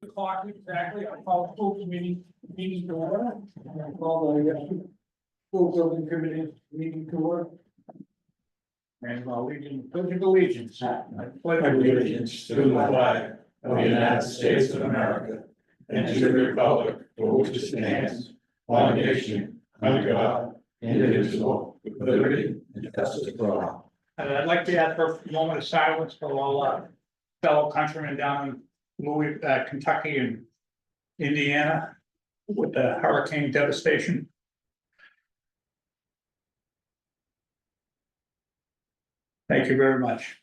O'clock exactly, I call school committee meeting to order. I call the school building committee meeting to order. And while we can pledge allegiance, I pledge Allegiance to the flag of the United States of America and to the republic for which it stands, one nation, under God, indivisible, with liberty and justice for all. And I'd like to ask for a moment of silence for all our fellow countrymen down in Louis, Kentucky and Indiana with the hurricane devastation. Thank you very much.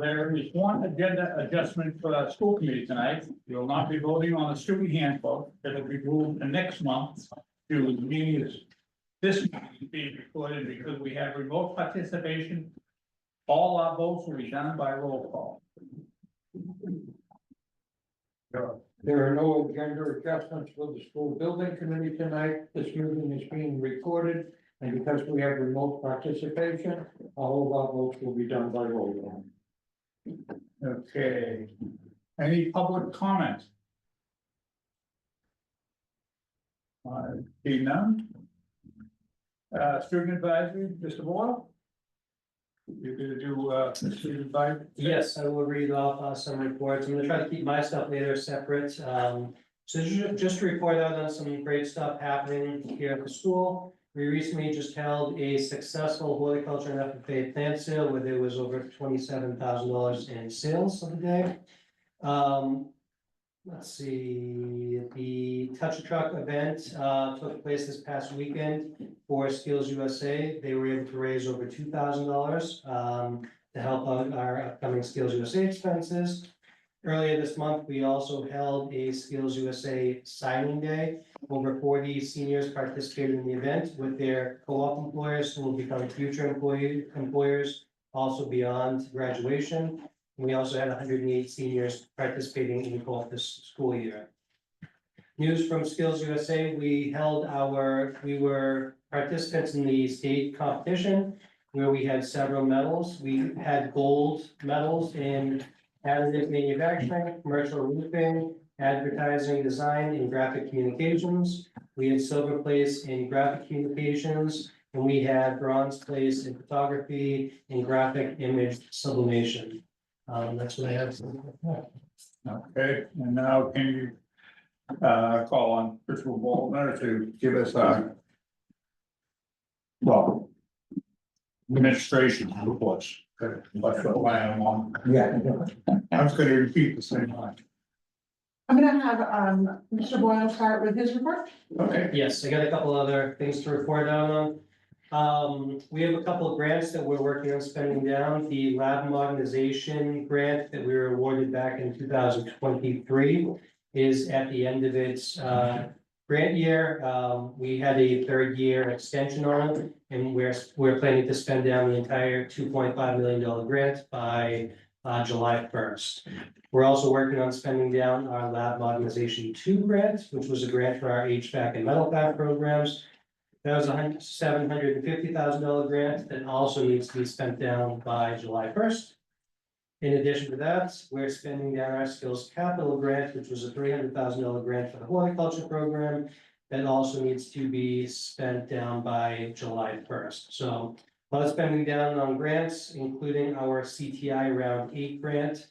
There is one agenda adjustment for the school committee tonight. We will not be voting on the student handbook. It'll be moved to next month. To the meeting is this meeting is being recorded because we have remote participation. All our votes will be done by roll call. There are no agenda adjustments for the school building committee tonight. This meeting is being recorded. And because we have remote participation, all of our votes will be done by roll call. Okay. Any public comment? See none. Student advisory, Mr. Boyle? You're gonna do, student advisory? Yes, I will read off some reports. I'm gonna try to keep my stuff later separate. So just to report out on some great stuff happening here at the school. We recently just held a successful horticulture and FFA plant sale where there was over $27,000 in sales of the day. Let's see, the Touch a Truck event took place this past weekend for Skills USA. They were able to raise over $2,000 to help out our upcoming Skills USA expenses. Earlier this month, we also held a Skills USA signing day. Over 40 seniors participated in the event with their co-op employers who will become future employers also beyond graduation. We also had 108 seniors participating in co-op this school year. News from Skills USA, we were participants in the state competition where we had several medals. We had gold medals in additive manufacturing, commercial roofing, advertising design, and graphic communications. We had silver place in graphic communications, and we had bronze place in photography and graphic image sublimation. That's what I have. Okay, and now can you call on Principal Waldner to give us well, administration reports. What's the plan on? Yeah. I was gonna repeat the same line. I'm gonna have, Mr. Boyle start with his report. Okay. Yes, I got a couple other things to report out on. We have a couple of grants that we're working on spending down. The lab modernization grant that we were awarded back in 2023 is at the end of its grant year. We had a third year extension on it, and we're planning to spend down the entire $2.5 million grant by July 1st. We're also working on spending down our lab modernization 2 grant, which was a grant for our HVAC and metal fab programs. That was a $750,000 grant that also needs to be spent down by July 1st. In addition to that, we're spending down our skills capital grant, which was a $300,000 grant for the horticulture program. That also needs to be spent down by July 1st. So a lot of spending down on grants, including our CTI round 8 grant,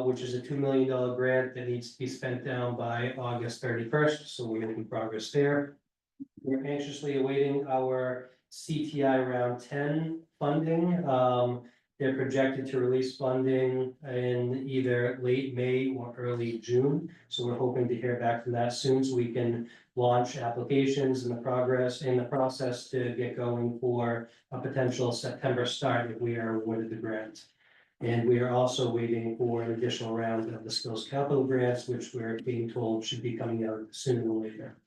which is a $2 million grant that needs to be spent down by August 31st. So we're making progress there. We're anxiously awaiting our CTI round 10 funding. They're projected to release funding in either late May or early June. So we're hoping to hear back from that soon so we can launch applications in the process to get going for a potential September start if we are awarded the grant. And we are also waiting for an additional round of the skills capital grants, which we're being told should be coming out sooner than later.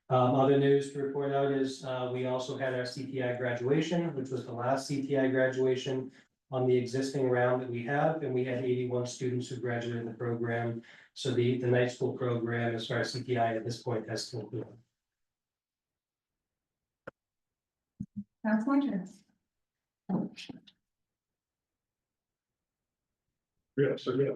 Other news to report out is we also had our CTI graduation, which was the last CTI graduation on the existing round that we have, and we had 81 students who graduated the program. So the night school program, as far as CTI at this point, has concluded. Councilman Chance. Yeah, so yeah.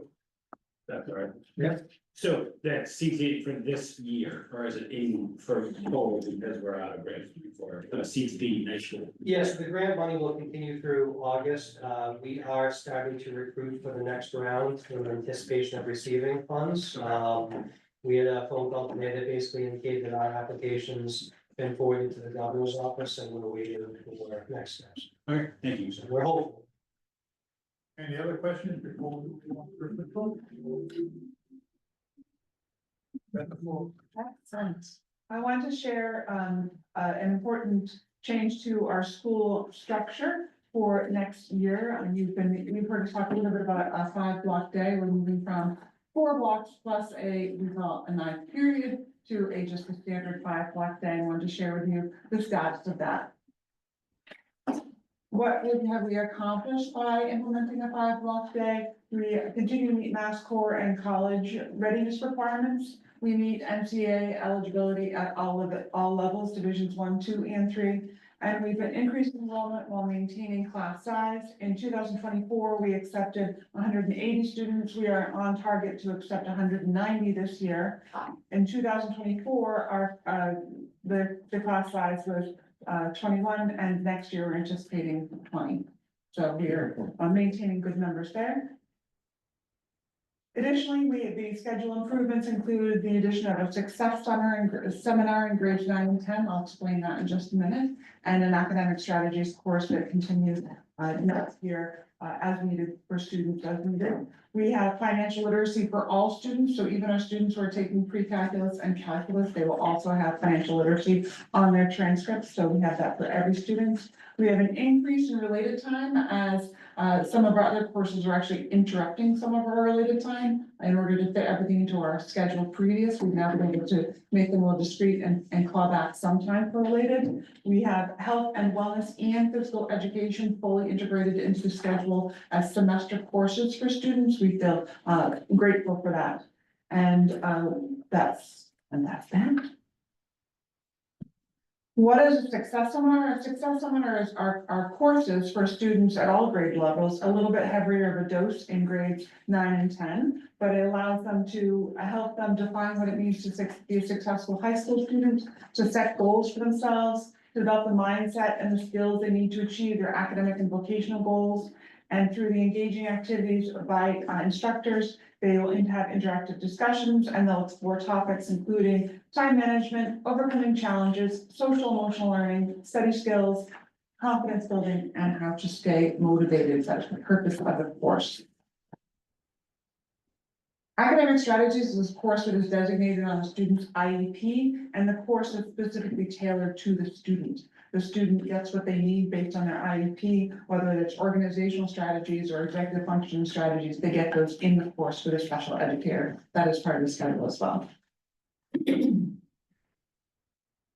That's all right. Yeah. So that's CT for this year, or is it in for total because we're out of grants before, CT next year? Yes, the grant money will continue through August. We are starting to recruit for the next round in anticipation of receiving funds. We had a phone call today that basically indicated that our application's been forwarded to the governor's office and we're waiting for next steps. Okay, thank you. So we're hopeful. Any other questions before we move on to the vote? At the floor. Excellent. I want to share an important change to our school structure for next year. You've heard us talk a little bit about a 5-block day. We're moving from 4 blocks plus we call a 9th period to just a standard 5-block day. I wanted to share with you the status of that. What have we accomplished by implementing a 5-block day? We continue to meet Mass Core and college readiness requirements. We meet NCAA eligibility at all levels, divisions 1, 2, and 3. And we've been increasing enrollment while maintaining class size. In 2024, we accepted 180 students. We are on target to accept 190 this year. In 2024, the class size was 21, and next year we're anticipating 20. So we are maintaining good numbers there. Additionally, the schedule improvements include the addition of a success seminar in grades 9 and 10. I'll explain that in just a minute. And an academic strategies course that continues next year as needed for students as needed. We have financial literacy for all students. So even our students who are taking pre-calculus and calculus, they will also have financial literacy on their transcripts. So we have that for every student. We have an increase in related time as some of our other courses are actually interrupting some of our related time in order to fit everything into our schedule previous. We've now been able to make them more discrete and claw back some time for related. We have health and wellness and physical education fully integrated into the schedule as semester courses for students. We feel grateful for that. And that's that. What is a success seminar? A success seminar is our courses for students at all grade levels, a little bit heavier of a dose in grades 9 and 10, but it allows them to help them define what it means to be a successful high school student, to set goals for themselves, to develop the mindset and the skills they need to achieve their academic and vocational goals. And through the engaging activities by instructors, they will have interactive discussions and they'll explore topics including time management, overcoming challenges, social emotional learning, study skills, confidence building, and how to stay motivated. That's the purpose of the course. Academic strategies is a course that is designated on the student's IEP, and the course is specifically tailored to the student. The student gets what they need based on their IEP, whether it's organizational strategies or executive functioning strategies, they get those in the course for the special educator. That is part of the schedule as well. In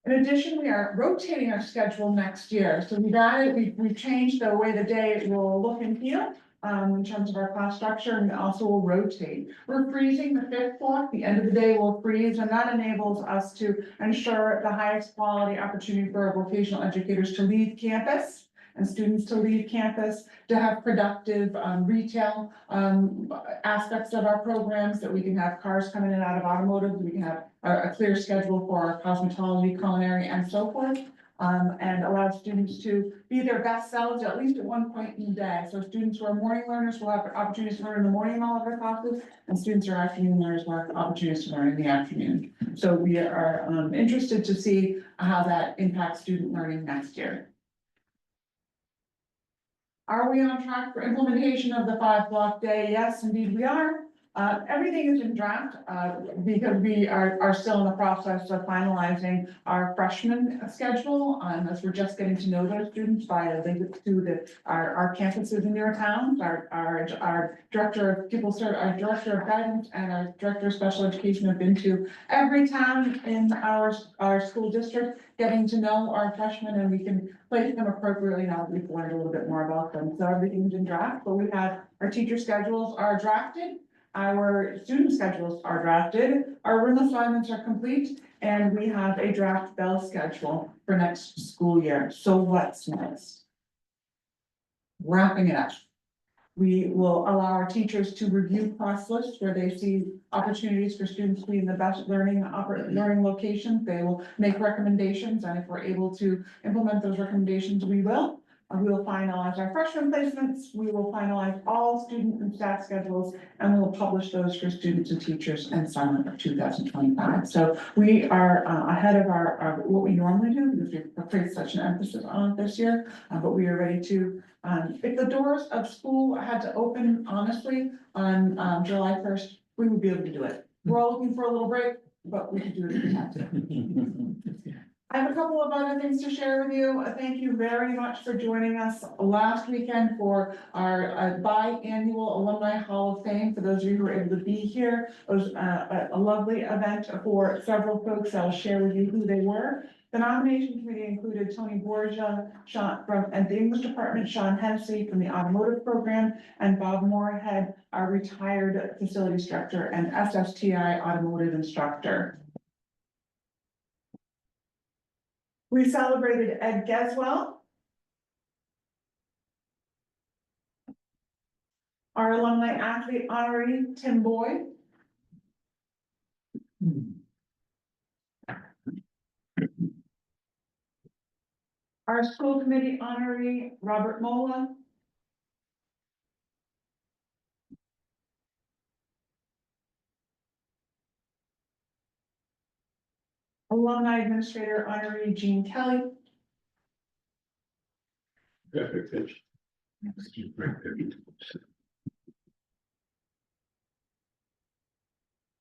addition, we are rotating our schedule next year. So we've changed the way the day will look and feel in terms of our class structure, and also will rotate. We're freezing the 5th block. The end of the day will freeze, and that enables us to ensure the highest quality opportunity for our vocational educators to leave campus and students to leave campus, to have productive retail aspects of our programs, that we can have cars coming in and out of automotive, we can have a clear schedule for our cosmetology, culinary, and so forth. And allow students to be their best selves at least at one point in the day. So students who are morning learners will have opportunities to learn in the morning in all of their classes, and students who are afternoon learners will have opportunities to learn in the afternoon. So we are interested to see how that impacts student learning next year. Are we on track for implementation of the 5-block day? Yes, indeed we are. Everything is in draft because we are still in the process of finalizing our freshman schedule. As we're just getting to know those students via visits to our campuses in their towns. Our director of our director of guidance and our director of special education have been to every town in our school district, getting to know our freshmen, and we can place them appropriately now that we've learned a little bit more about them. So everything's in draft, but we have our teacher schedules are drafted. Our student schedules are drafted, our room assignments are complete, and we have a draft bell schedule for next school year. So what's next? wrapping it up. We will allow our teachers to review class lists where they see opportunities for students to be in the best learning locations. They will make recommendations, and if we're able to implement those recommendations, we will. We will finalize our freshman placements. We will finalize all student and staff schedules, and we will publish those for students and teachers in summer of 2025. So we are ahead of our what we normally do, because we've placed such an emphasis on it this year. But we are ready to. If the doors of school had to open honestly on July 1st, we would be able to do it. We're all looking for a little break, but we could do it if we had to. I have a couple of other things to share with you. Thank you very much for joining us last weekend for our biannual Alumni Hall of Fame. For those of you who were able to be here, it was a lovely event for several folks. I'll share with you who they were. The nomination committee included Tony Borgia, Sean from the English department, Sean Hennessy from the automotive program, and Bob Moorhead, our retired facilities director and SSTI automotive instructor. We celebrated Ed Geswell, our alumni athlete honoree, Tim Boyd, our school committee honoree, Robert Mola, alumni administrator honoree, Jean Kelly,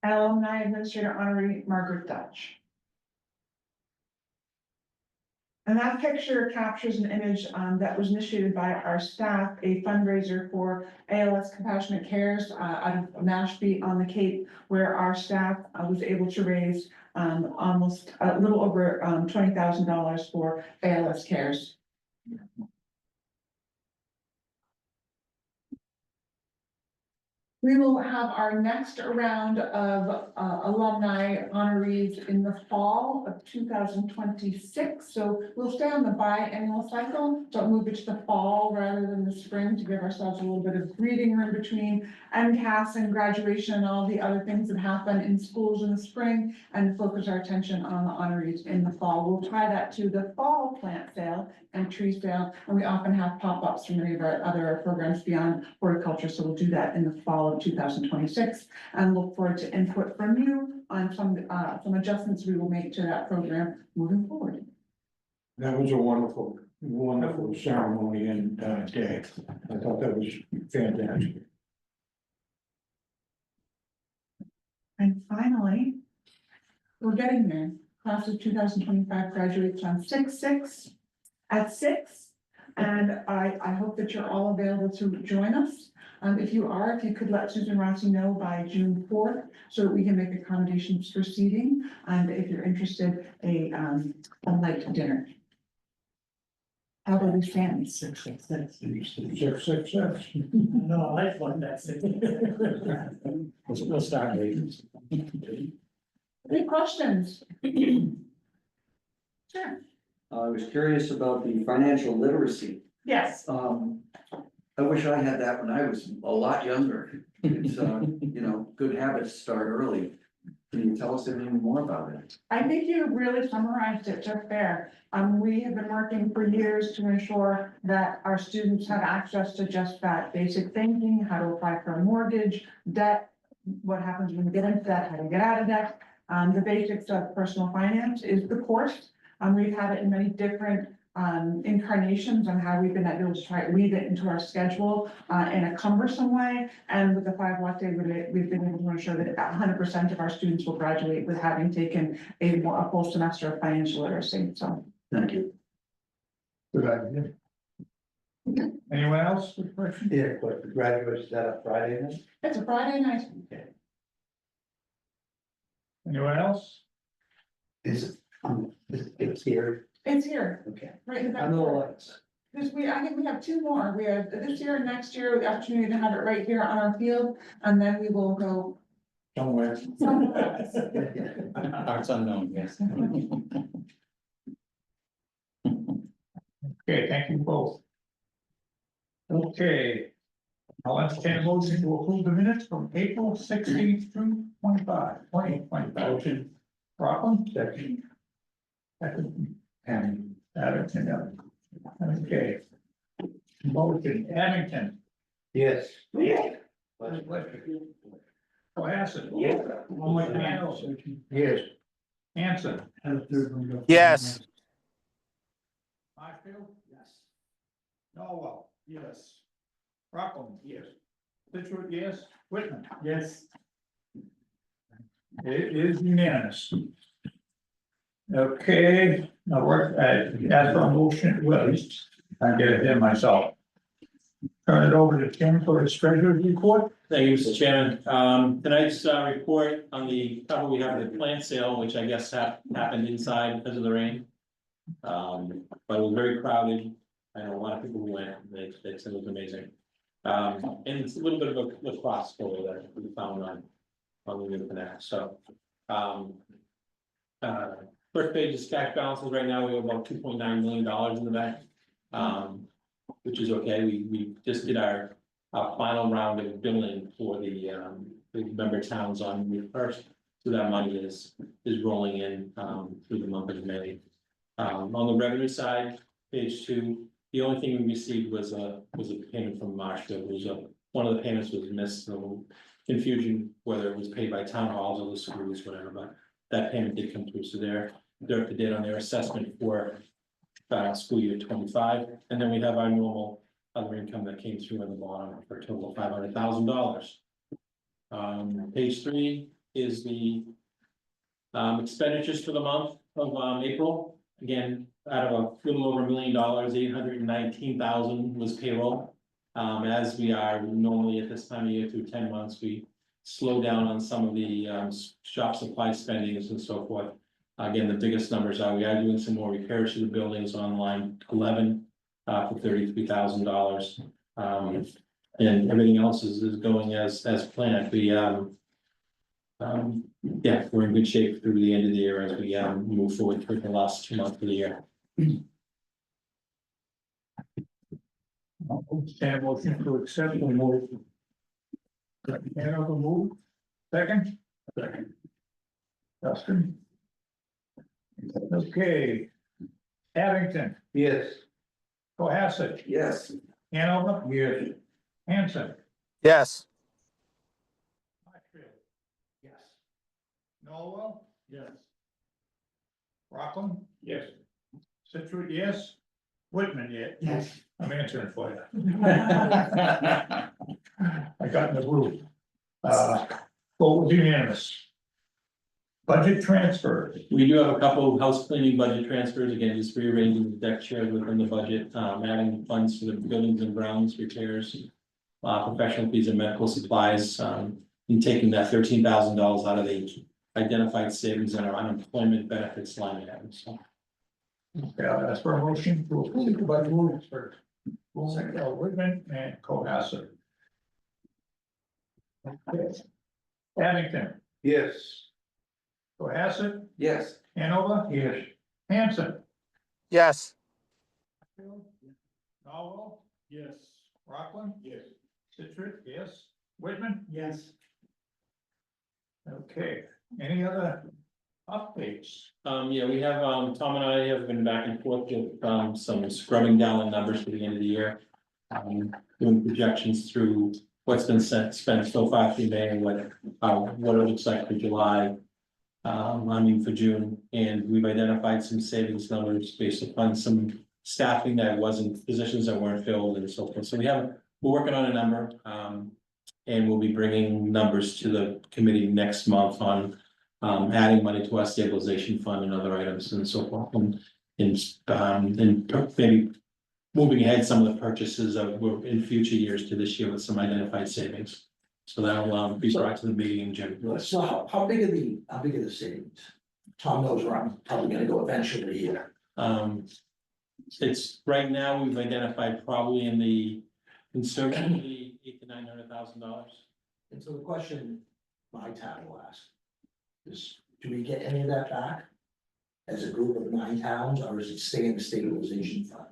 alumni administrator honoree, Margaret Dutch. And that picture captures an image that was initiated by our staff, a fundraiser for ALS Compassionate Cares out of Mashpee on the Cape, where our staff was able to raise almost a little over $20,000 for ALS Cares. We will have our next round of alumni honorees in the fall of 2026. So we'll stay on the biannual cycle, but move it to the fall rather than the spring to give ourselves a little bit of breathing room between MCAS and graduation and all the other things that happen in schools in the spring, and focus our attention on the honorees in the fall. We'll tie that to the fall plant sale and tree sale, and we often have pop-ups from many of our other programs beyond horticulture, so we'll do that in the fall of 2026, and look forward to input from you on some adjustments we will make to that program moving forward. That was a wonderful, wonderful ceremony and day. I thought that was fantastic. And finally, we're getting there. Class of 2025 graduates on 6/6 at 6. And I hope that you're all available to join us. If you could let Susan Rossi know by June 4th, so that we can make accommodations for seating. And if you're interested, a light dinner. How about we stand? 666. No, I like that. We'll start later. Any questions? Sure. I was curious about the financial literacy. Yes. I wish I had that when I was a lot younger. It's, good habits start early. Can you tell us anything more about it? I think you really summarized it just there. We have been working for years to ensure that our students have access to just that basic thinking, how to apply for a mortgage, debt, what happens when you get into debt, how to get out of debt. The basics of personal finance is the course. We've had it in many different incarnations on how we've been able to try to weave it into our schedule in a cumbersome way. And with the 5 block day, we've been able to ensure that 100% of our students will graduate with having taken a full semester of financial literacy. So. Thank you. Good idea. Anyone else with questions? Yeah, but the graduates, is that a Friday night? It's a Friday night. Anyone else? Is it's here? It's here, Okay. right in the I back. know the lights. I think we have 2 more. We have this year and next year, the opportunity to have it right here on our field, and then we will go Somewhere. somewhere else. Parts unknown, yes. Okay, thank you both. Okay. I'll entertain a motion to approve the minutes from April 16th through 2025. Motion. Rockland, second. Second, and Abington. Okay. Motion, Abington. Yes. Cohasset. Yes. Yes. Hanson. Yes. Marshfield. Yes. Norwell. Yes. Rockland. Yes. Situate, yes. Whitman. Yes. It is unanimous. Okay, now we're as for a motion, well, I get it here myself. Turn it over to Tim for his treasurer's report. Thank you, Mr. Chairman. Tonight's report on the cover, we have the plant sale, which I guess happened inside because of the rain. But it was very crowded. I know a lot of people who went, they said it was amazing. And it's a little bit of a lacrosse photo that we found on the internet, so. First page is cash balances. Right now, we have about $2.9 million in the bank. Which is okay. We just did our final round of billing for the member towns on the first. So that money is rolling in through the month of May. On the revenue side, page 2, the only thing we received was a payment from Marshfield. It was one of the payments was missed, so confusion whether it was paid by town halls or the schools, whatever, but that payment did come through. So they're up to date on their assessment for school year 25, and then we have our normal other income that came through at the bottom for a total of $500,000. Page 3 is the expenditures for the month of April. Again, out of a little over $1 million, 819,000 was payroll. As we are normally at this time of year through 10 months, we slow down on some of the shop supply spendings and so forth. Again, the biggest numbers are, we are doing some more repairs to the buildings on line 11 for $33,000. And everything else is going as planned. We yeah, we're in good shape through the end of the year as we move forward through the last 2 months of the year. Stand motion to accept the motion. Hanover move. Second. Second. Dustin. Okay. Abington. Yes. Cohasset. Yes. Hanover. Yes. Hanson. Yes. Marshfield. Yes. Norwell. Yes. Rockland. Yes. Situate, yes. Whitman, Yes. I'm answering for you. I got in the group. Vote was unanimous. Budget transfers. We do have a couple of house cleaning budget transfers, again, just rearranging the deck chairs within the budget, adding funds for the buildings and grounds repairs. Professional fees and medical supplies, and taking that $13,000 out of the identified savings in our unemployment benefits line item, so. Yeah, that's for a motion to approve the budget transfers. Whitman and Cohasset. Okay. Abington. Yes. Cohasset. Yes. Hanover. Yes. Hanson. Yes. Norwell. Yes. Rockland. Yes. Situate, yes. Whitman. Yes. Okay, any other updates? Yeah, we have, Tom and I have been back and forth with, some scrubbing down the numbers for the end of the year. Doing projections through what's been spent so far through May and what it looks like for July. For June, and we've identified some savings numbers based upon some staffing that wasn't, positions that weren't filled and so forth. So we're working on a number, and we'll be bringing numbers to the committee next month on adding money to our stabilization fund and other items and so forth. And maybe moving ahead some of the purchases that were in future years to this year with some identified savings. So that'll be brought to the meeting in June. So how big are the savings? Tom knows where I'm probably gonna go eventually here. It's right now, we've identified probably in the conservatively $800,000 to $900,000. And so the question my town will ask is, do we get any of that back? As a group of 9 towns, or is it stay in the stabilization fund?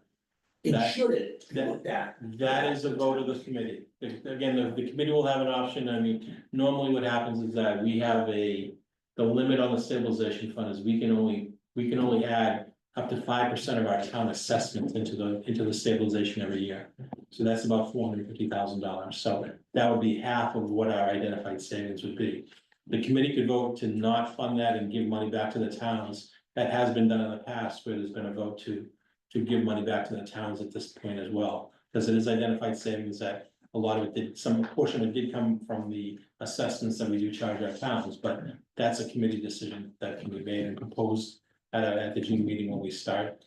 It That- shouldn't look that. That is a vote of the committee. Again, the committee will have an option. I mean, normally what happens is that we have the limit on the stabilization fund is we can only add up to 5% of our town assessments into the stabilization every year. So that's about $450,000. So that would be half of what our identified savings would be. The committee could vote to not fund that and give money back to the towns. That has been done in the past where there's been a vote to give money back to the towns at this point as well. Because it is identified savings that a lot of it did, some portion of it did come from the assessments that we do charge our towns, but that's a committee decision that can be made and proposed at the June meeting when we start,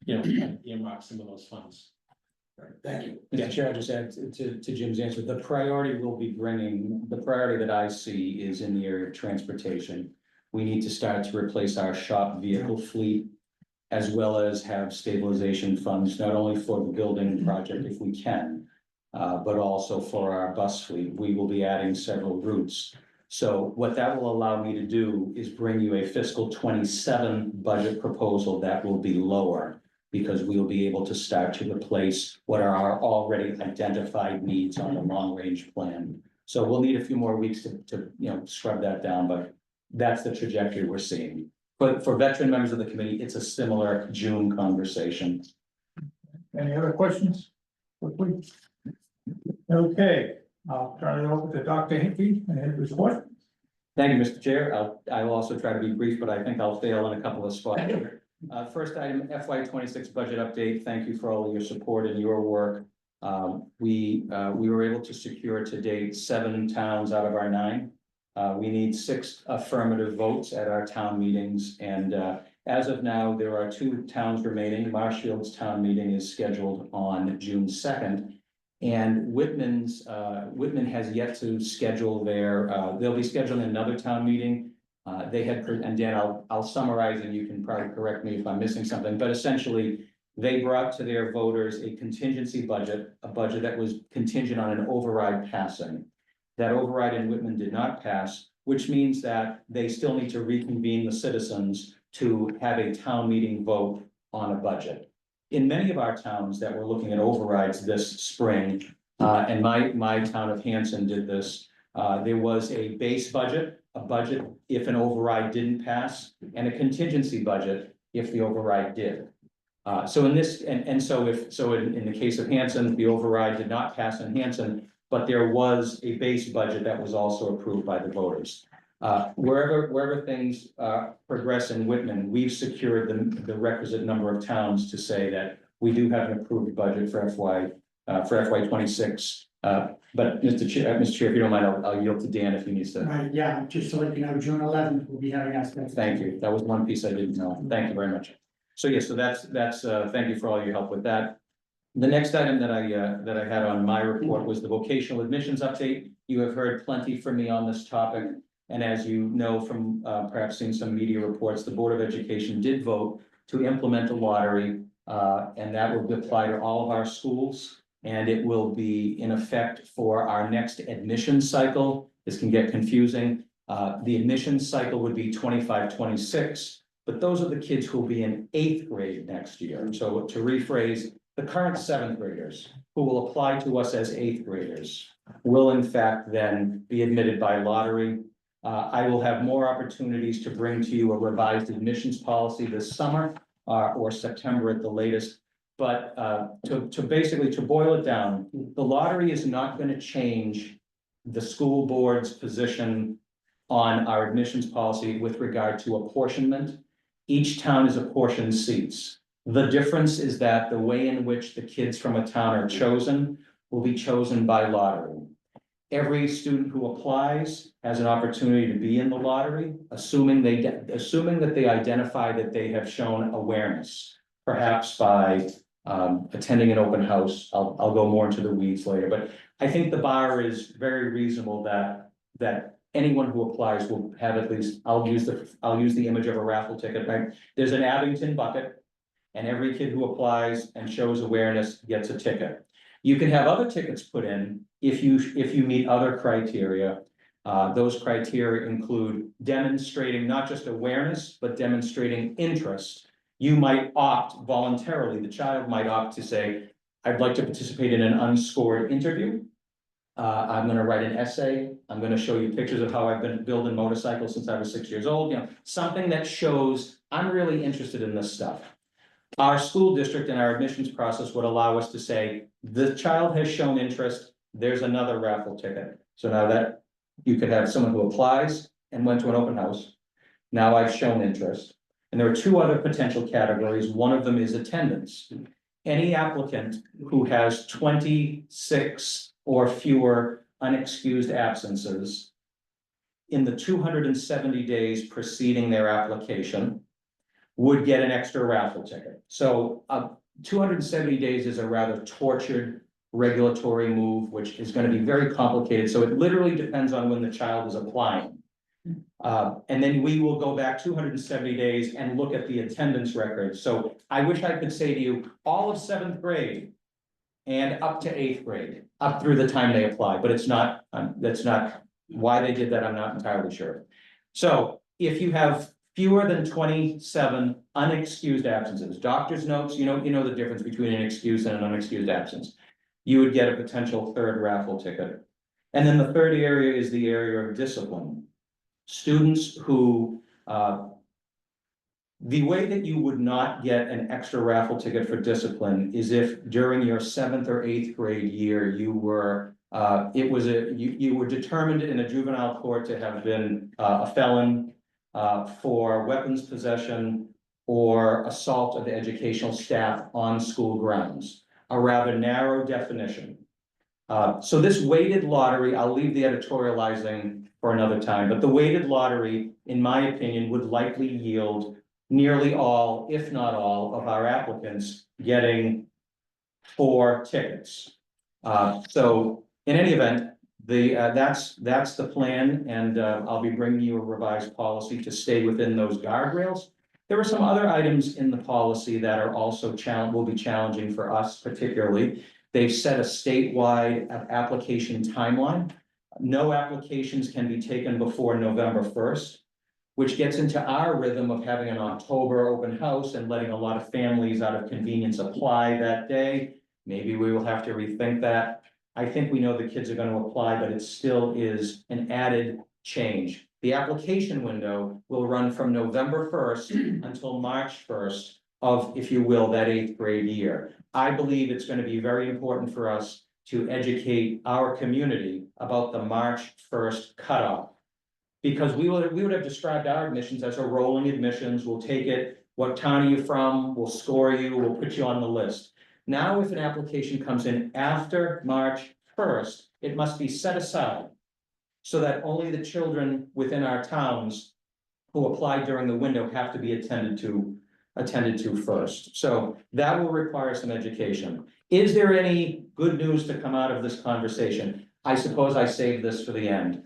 earmark some of those funds. Thank you. Mr. Chair, I'll just add to Jim's answer, the priority that I see is in the area of transportation. We need to start to replace our shop vehicle fleet, as well as have stabilization funds, not only for the building project if we can, but also for our bus fleet. We will be adding several routes. So what that will allow me to do is bring you a fiscal 27 budget proposal that will be lower, because we will be able to start to replace what are our already identified needs on the long-range plan. So we'll need a few more weeks to scrub that down, but that's the trajectory we're seeing. But for veteran members of the committee, it's a similar June conversation. Any other questions? Quickly? Okay, I'll turn it over to Dr. Hickey and his report. Thank you, Mr. Chair. I will also try to be brief, but I think I'll fail in a couple of spots. First item, FY 26 budget update. Thank you for all of your support and your work. We were able to secure to date 7 towns out of our 9. We need 6 affirmative votes at our town meetings, and as of now, there are 2 towns remaining. Marshfield's town meeting is scheduled on June 2nd. And Whitman has yet to schedule they'll be scheduling another town meeting. And Dan, I'll summarize and you can probably correct me if I'm missing something, but essentially they brought to their voters a contingency budget, a budget that was contingent on an override passing. That override in Whitman did not pass, which means that they still need to reconvene the citizens to have a town meeting vote on a budget. In many of our towns that were looking at overrides this spring, and my town of Hanson did this, there was a base budget, a budget if an override didn't pass, and a contingency budget if the override did. So in this, in the case of Hanson, the override did not pass in Hanson, but there was a base budget that was also approved by the voters. Wherever things progress in Whitman, we've secured the requisite number of towns to say that we do have an approved budget for FY 26. But Mr. Chair, if you don't mind, I'll yield to Dan if he needs to. Right, yeah, just to let you know, June 11th, we'll be having our special. Thank you. That was one piece I didn't know. Thank you very much. So yes, so that's thank you for all your help with that. The next item that I had on my report was the vocational admissions update. You have heard plenty from me on this topic. And as you know from perhaps seeing some media reports, the Board of Education did vote to implement a lottery, and that will apply to all of our schools. And it will be in effect for our next admission cycle. This can get confusing. The admission cycle would be 25-26, but those are the kids who will be in 8th grade next year. So to rephrase, the current 7th graders who will apply to us as 8th graders will in fact then be admitted by lottery. I will have more opportunities to bring to you a revised admissions policy this summer or September at the latest. But to boil it down, the lottery is not going to change the school board's position on our admissions policy with regard to apportionment. Each town is apportioned seats. The difference is that the way in which the kids from a town are chosen will be chosen by lottery. Every student who applies has an opportunity to be in the lottery, assuming that they identify that they have shown awareness, perhaps by attending an open house. I'll go more into the weeds later, but I think the bar is very reasonable that anyone who applies will have at least, I'll use the image of a raffle ticket, right? There's an Abington bucket, and every kid who applies and shows awareness gets a ticket. You can have other tickets put in if you meet other criteria. Those criteria include demonstrating not just awareness, but demonstrating interest You might opt voluntarily, the child might opt to say, I'd like to participate in an unscored interview. I'm gonna write an essay, I'm gonna show you pictures of how I've been building motorcycles since I was 6 years old, something that shows I'm really interested in this stuff. Our school district and our admissions process would allow us to say, the child has shown interest, there's another raffle ticket. So now that you could have someone who applies and went to an open house. Now I've shown interest. And there are two other potential categories. One of them is attendance. Any applicant who has 26 or fewer unexcused absences in the 270 days preceding their application would get an extra raffle ticket. So 270 days is a rather tortured regulatory move, which is going to be very complicated. So it literally depends on when the child is applying. And then we will go back 270 days and look at the attendance record. So I wish I could say to you, all of 7th grade and up to 8th grade, up through the time they apply, but it's not, that's not why they did that. I'm not entirely sure. So if you have fewer than 27 unexcused absences, doctor's notes, you know the difference between an excused and an unexcused absence. You would get a potential third raffle ticket. And then the third area is the area of discipline. Students who, the way that you would not get an extra raffle ticket for discipline is if during your 7th or 8th grade year, you were, you were determined in a juvenile court to have been a felon for weapons possession or assault of the educational staff on school grounds, a rather narrow definition. So this weighted lottery, I'll leave the editorializing for another time, but the weighted lottery, in my opinion, would likely yield nearly all, if not all, of our applicants getting 4 tickets. So in any event, that's the plan, and I'll be bringing you a revised policy to stay within those guardrails. There are some other items in the policy that are also will be challenging for us particularly. They've set a statewide application timeline. No applications can be taken before November 1st, which gets into our rhythm of having an October open house and letting a lot of families out of convenience apply that day. Maybe we will have to rethink that. I think we know the kids are going to apply, but it still is an added change. The application window will run from November 1st until March 1st of, if you will, that 8th grade year. I believe it's going to be very important for us to educate our community about the March 1st cutoff. Because we would have described our admissions as a rolling admissions. We'll take it, what town are you from? We'll score you, we'll put you on the list. Now, if an application comes in after March 1st, it must be set aside so that only the children within our towns who applied during the window have to be attended to first. So that will require some education. Is there any good news to come out of this conversation? I suppose I saved this for the end.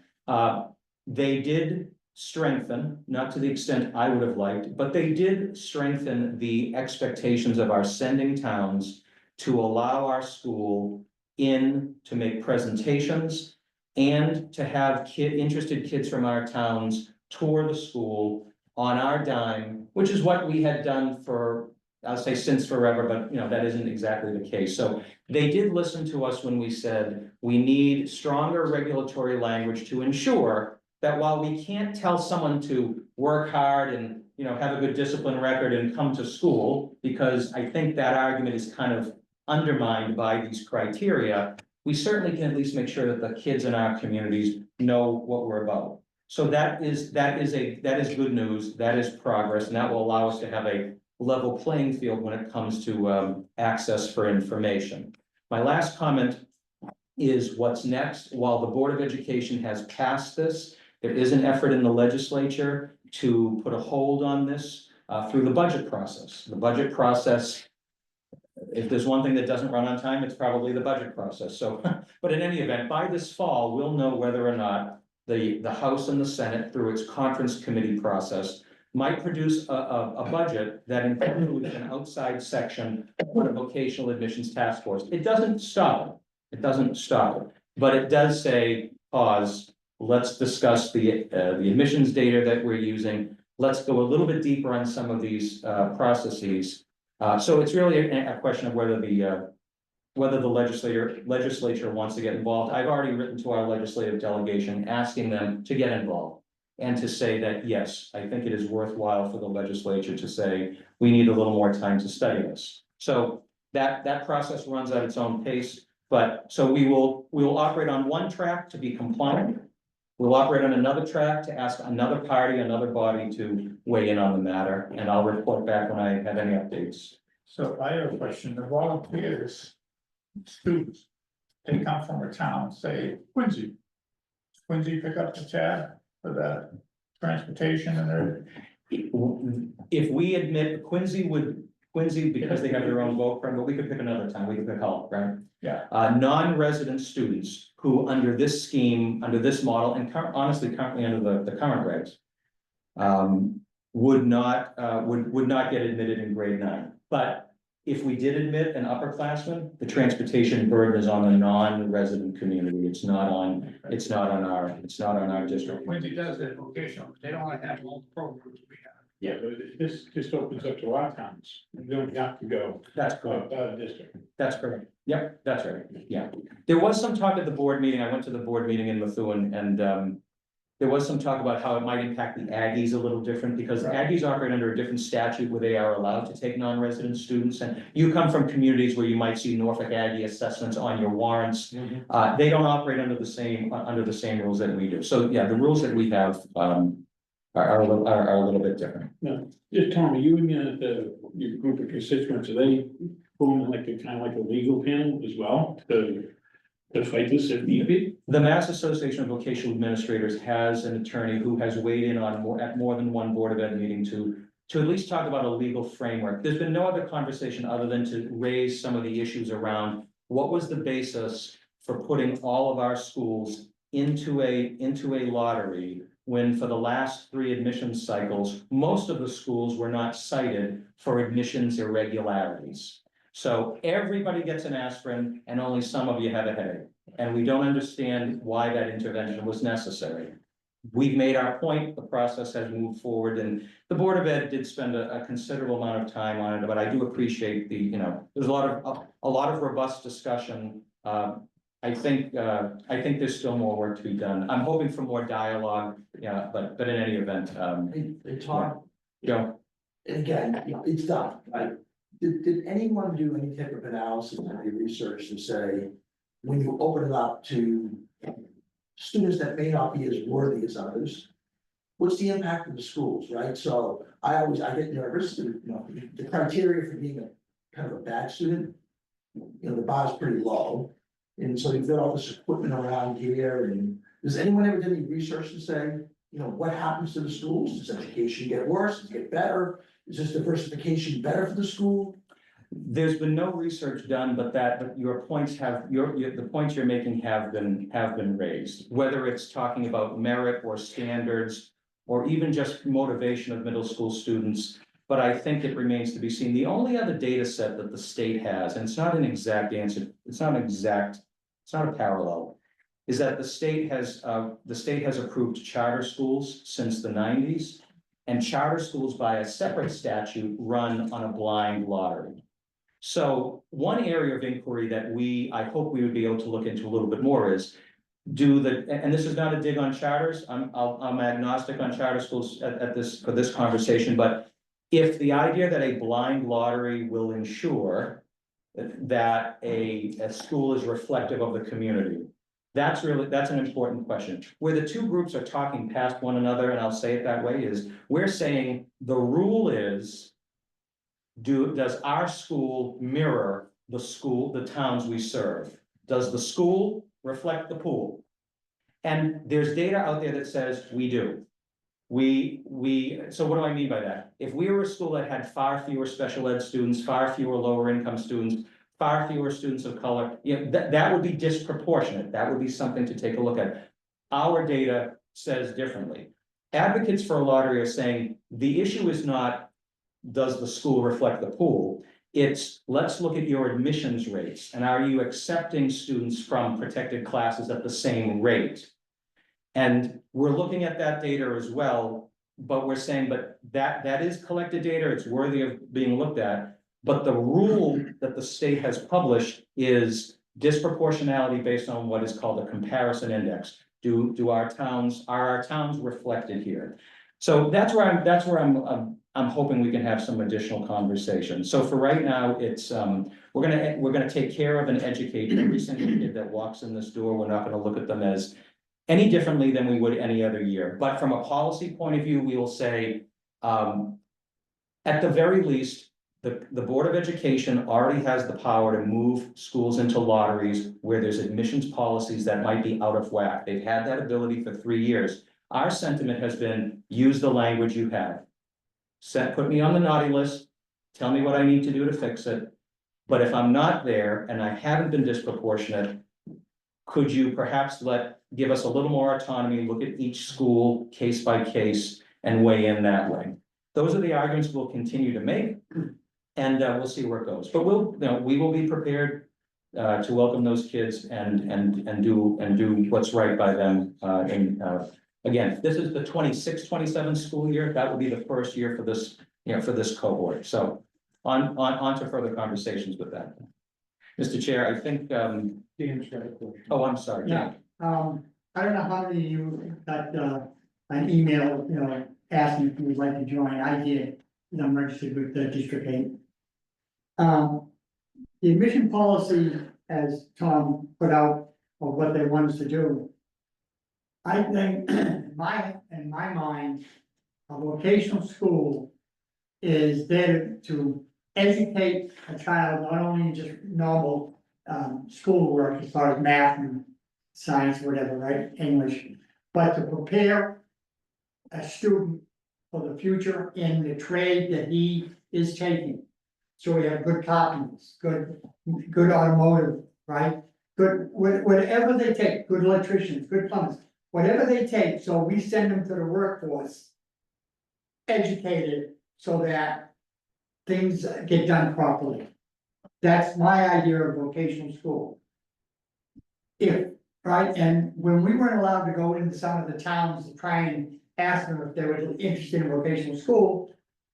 They did strengthen, not to the extent I would have liked, but they did strengthen the expectations of our sending towns to allow our school in to make presentations and to have interested kids from our towns tour the school on our dime, which is what we had done for, I'll say since forever, but that isn't exactly the case. So they did listen to us when we said we need stronger regulatory language to ensure that while we can't tell someone to work hard and have a good discipline record and come to school, because I think that argument is kind of undermined by these criteria, we certainly can at least make sure that the kids in our communities know what we're about. So that is good news, that is progress, and that will allow us to have a level playing field when it comes to access for information. My last comment is what's next. While the Board of Education has passed this, there is an effort in the legislature to put a hold on this through the budget process. The budget process, if there's one thing that doesn't run on time, it's probably the budget process. So, but in any event, by this fall, we'll know whether or not the House and the Senate, through its conference committee process, might produce a budget that includes an outside section for the vocational admissions task force. It doesn't stop it, but it does say, pause, let's discuss the admissions data that we're using. let's go a little bit deeper on some of these processes. So it's really a question of whether the legislature wants to get involved. I've already written to our legislative delegation asking them to get involved. And to say that, yes, I think it is worthwhile for the legislature to say, we need a little more time to study this. So that process runs at its own pace, but so we will operate on one track to be compliant. We'll operate on another track to ask another party, another body to weigh in on the matter, and I'll report back when I have any updates. So I have a question, the volunteers, students, they come from a town, say Quincy. Quincy pick up the tab for the transportation and everything. If we admit Quincy, because they have their own vote, but we could pick another time, we could pick Hull, right? Yeah. Non-resident students who under this scheme, under this model, and honestly, currently under the current regs. Would not get admitted in grade 9, but if we did admit an upperclassman, the transportation burden is on the non-resident community. It's not on our district. Quincy does it vocational, they don't want to have all the programs we have. Yeah, but this just opens up to our towns. We don't have to go That's correct. out of district. That's correct. Yep, that's right. Yeah. There was some talk at the board meeting. I went to the board meeting in Methuen and there was some talk about how it might impact the Aggies a little different because the Aggies operate under a different statute where they are allowed to take non-resident students. And you come from communities where you might see Norfolk Aggie assessments on your warrants. They don't operate under the same rules that we do. So yeah, the rules that we have are a little bit different. No, just Tom, are you and your group of constituents, are they forming like a kind of like a legal panel as well to fight this if need be? The Mass Association of Vocational Administrators has an attorney who has weighed in on more than one Board of Ed meeting to at least talk about a legal framework. There's been no other conversation other than to raise some of the issues around what was the basis for putting all of our schools into a lottery when for the last 3 admissions cycles, most of the schools were not cited for admissions irregularities. So everybody gets an aspirin and only some of you have a headache. And we don't understand why that intervention was necessary. We've made our point, the process has moved forward, and the Board of Ed did spend a considerable amount of time on it, but I do appreciate there's a lot of robust discussion. I think there's still more work to be done. I'm hoping for more dialogue, yeah, but in any event, They talk, yeah. and again, it's done, right? Did anyone do any type of analysis or any research to say, when you open it up to students that may not be as worthy as others, what's the impact of the schools, right? So I get nervous, the criteria for being a kind of a bad student, the bar is pretty low. And so you've got all this equipment around here, and does anyone ever do any research to say, what happens to the schools? Does education get worse? Does it get better? Is this diversification better for the school? There's been no research done, but your points the points you're making have been raised, whether it's talking about merit or standards, or even just motivation of middle school students. But I think it remains to be seen. The only other data set that the state has, and it's not an exact answer, it's not a parallel, is that the state has approved charter schools since the 90s. And charter schools by a separate statute run on a blind lottery. So one area of inquiry that I hope we would be able to look into a little bit more is, and this is not a dig on charters, I'm agnostic on charter schools for this conversation, but if the idea that a blind lottery will ensure that a school is reflective of the community, that's an important question. Where the two groups are talking past one another, and I'll say it that way, is we're saying the rule is, does our school mirror the towns we serve? Does the school reflect the pool? And there's data out there that says we do. So what do I mean by that? If we were a school that had far fewer special ed students, far fewer lower income students, far fewer students of color, that would be disproportionate. That would be something to take a look at. Our data says differently. Advocates for a lottery are saying the issue is not, does the school reflect the pool? It's, let's look at your admissions rates, and are you accepting students from protected classes at the same rate? And we're looking at that data as well. but we're saying, but that is collected data, it's worthy of being looked at. But the rule that the state has published is disproportionality based on what is called a comparison index. Are our towns reflected here? So that's where I'm hoping we can have some additional conversation. So for right now, it's, we're gonna take care of and educate every single kid that walks in this door. We're not gonna look at them as any differently than we would any other year. But from a policy point of view, we will say, at the very least, the Board of Education already has the power to move schools into lotteries where there's admissions policies that might be out of whack. They've had that ability for 3 years. Our sentiment has been, use the language you have. Put me on the naughty list, tell me what I need to do to fix it. But if I'm not there and I haven't been disproportionate, could you perhaps give us a little more autonomy, look at each school case by case and weigh in that way? Those are the arguments we'll continue to make, and we'll see where it goes. But we will be prepared to welcome those kids and do what's right by them. Again, this is the 26-27 school year. That will be the first year for this, for this cohort. So on to further conversations with that. Mr. Chair, I think, Dan's got a question. oh, I'm sorry. Yeah, I don't know how many of you got, an email, asking if you would like to join. I did, and I'm registered with the District 8. The admission policy, as Tom put out, of what they want us to do. I think, in my mind, a vocational school is there to educate a child, not only in just normal, schoolwork as far as math and science, whatever, right, English, but to prepare a student for the future in the trade that he is taking. So we have good carpenters, good automotive, right? Good, whatever they take, good electricians, good plumbers, whatever they take, so we send them to the workforce educated so that things get done properly. That's my idea of vocational school. Right, and when we weren't allowed to go into some of the towns to try and ask them if they were interested in vocational school,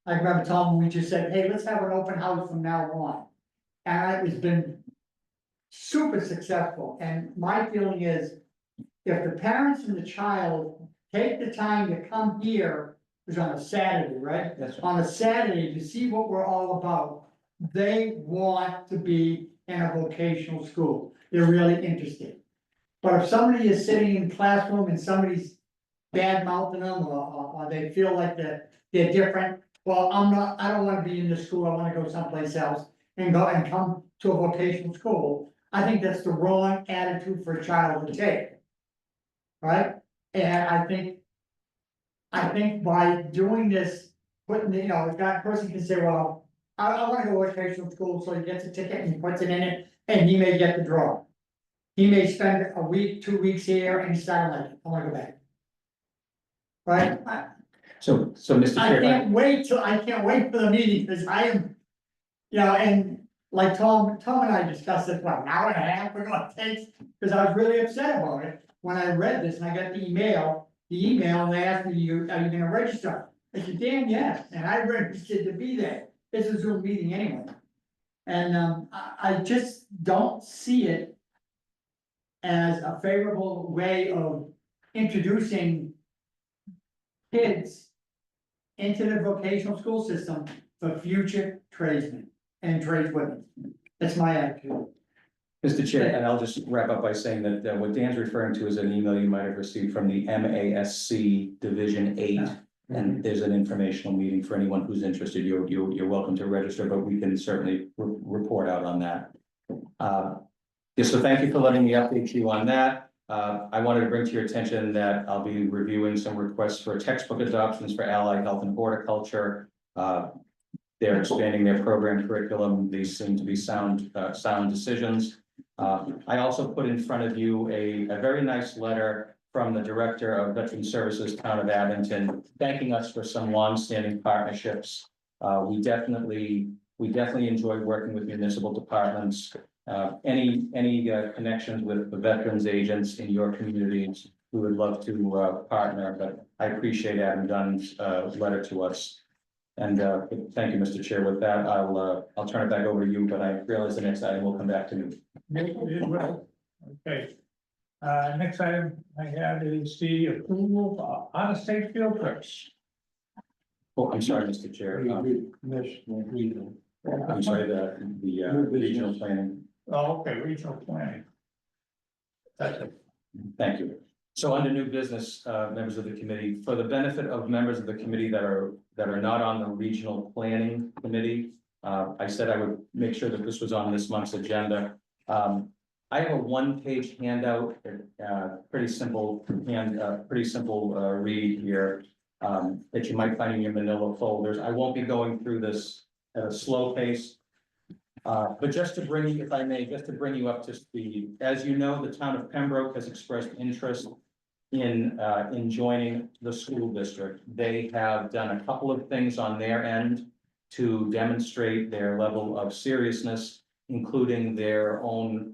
I remember Tom, we just said, hey, let's have an open house from now on. And it's been super successful, and my feeling is, if the parents and the child take the time to come here, it was on a Saturday, right? That's right. On a Saturday to see what we're all about, they want to be in a vocational school, they're really interested. But if somebody is sitting in classroom and somebody's bad mouthing them, or they feel like they're different, well, I don't wanna be in this school, I wanna go someplace else and come to a vocational school. I think that's the wrong attitude for a child to take. Right? And I think by doing this, putting, that person can say, well, I wanna go to vocational school, so he gets a ticket and he puts it in it, and he may get the draw. He may spend a week, 2 weeks here, and he's starting like, I wanna go back. Right? So Mr. I Chair, can't wait for the meeting, because I am, and like Tom and I discussed this, what, an hour and a half we're gonna take, because I was really upset about it. When I read this and I got the email, and they asked me, are you gonna register? I said, damn, yes, and I registered to be there. It's a Zoom meeting anyway. And I just don't see it as a favorable way of introducing kids into the vocational school system for future tradesmen and tradeswomen. That's my attitude. Mr. Chair, and I'll just wrap up by saying that what Dan's referring to is an email you might have received from the MASC Division 8. And there's an informational meeting for anyone who's interested. You're welcome to register, but we can certainly report out on that. Yeah, so thank you for letting me update you on that. I wanted to bring to your attention that I'll be reviewing some requests for textbook adoptions for allied health and horticulture. They're expanding their program curriculum. These seem to be sound decisions. I also put in front of you a very nice letter from the Director of Veteran Services, Town of Abington, thanking us for some longstanding partnerships. We definitely enjoy working with municipal departments. Any connections with the veterans agents in your communities, we would love to partner, but I appreciate Adam Dunn's letter to us. And thank you, Mr. Chair. With that, I'll turn it back over to you, but I realize the next item will come back to me. It will. Okay. Next item I have is the approval of out-of-state field trips. Oh, I'm sorry, Mr. Chair. I'm sorry, the regional planning. Oh, okay, regional planning. That's it. Thank you. So under new business, members of the committee, for the benefit of members of the committee that are not on the regional planning committee, I said I would make sure that this was on this month's agenda. I have a one-page handout, pretty simple read here, that you might find in your manila folders. I won't be going through this at a slow pace. But just to bring you, if I may, just to bring you up to speed, as you know, the town of Pembroke has expressed interest in joining the school district. They have done a couple of things on their end to demonstrate their level of seriousness, including their own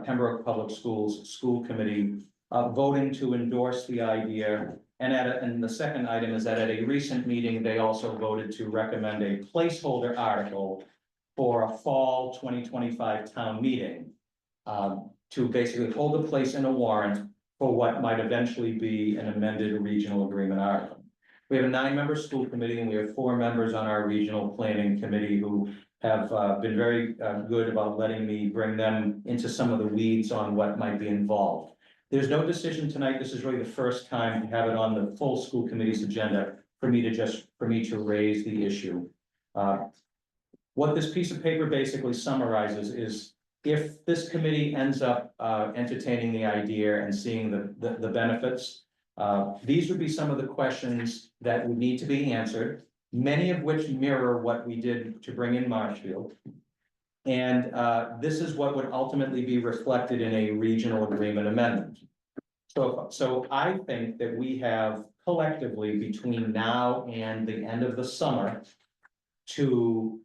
Pembroke Public Schools School Committee voting to endorse the idea. And the second item is that at a recent meeting, they also voted to recommend a placeholder article for a fall 2025 town meeting to basically hold a place in a warrant for what might eventually be an amended regional agreement article. We have a 9-member school committee and we have 4 members on our regional planning committee who have been very good about letting me bring them into some of the weeds on what might be involved. There's no decision tonight. This is really the first time to have it on the full school committee's agenda for me to raise the issue. What this piece of paper basically summarizes is if this committee ends up entertaining the idea and seeing the benefits, these would be some of the questions that would need to be answered, many of which mirror what we did to bring in Marshfield. And this is what would ultimately be reflected in a regional agreement amendment. So I think that we have collectively between now and the end of the summer to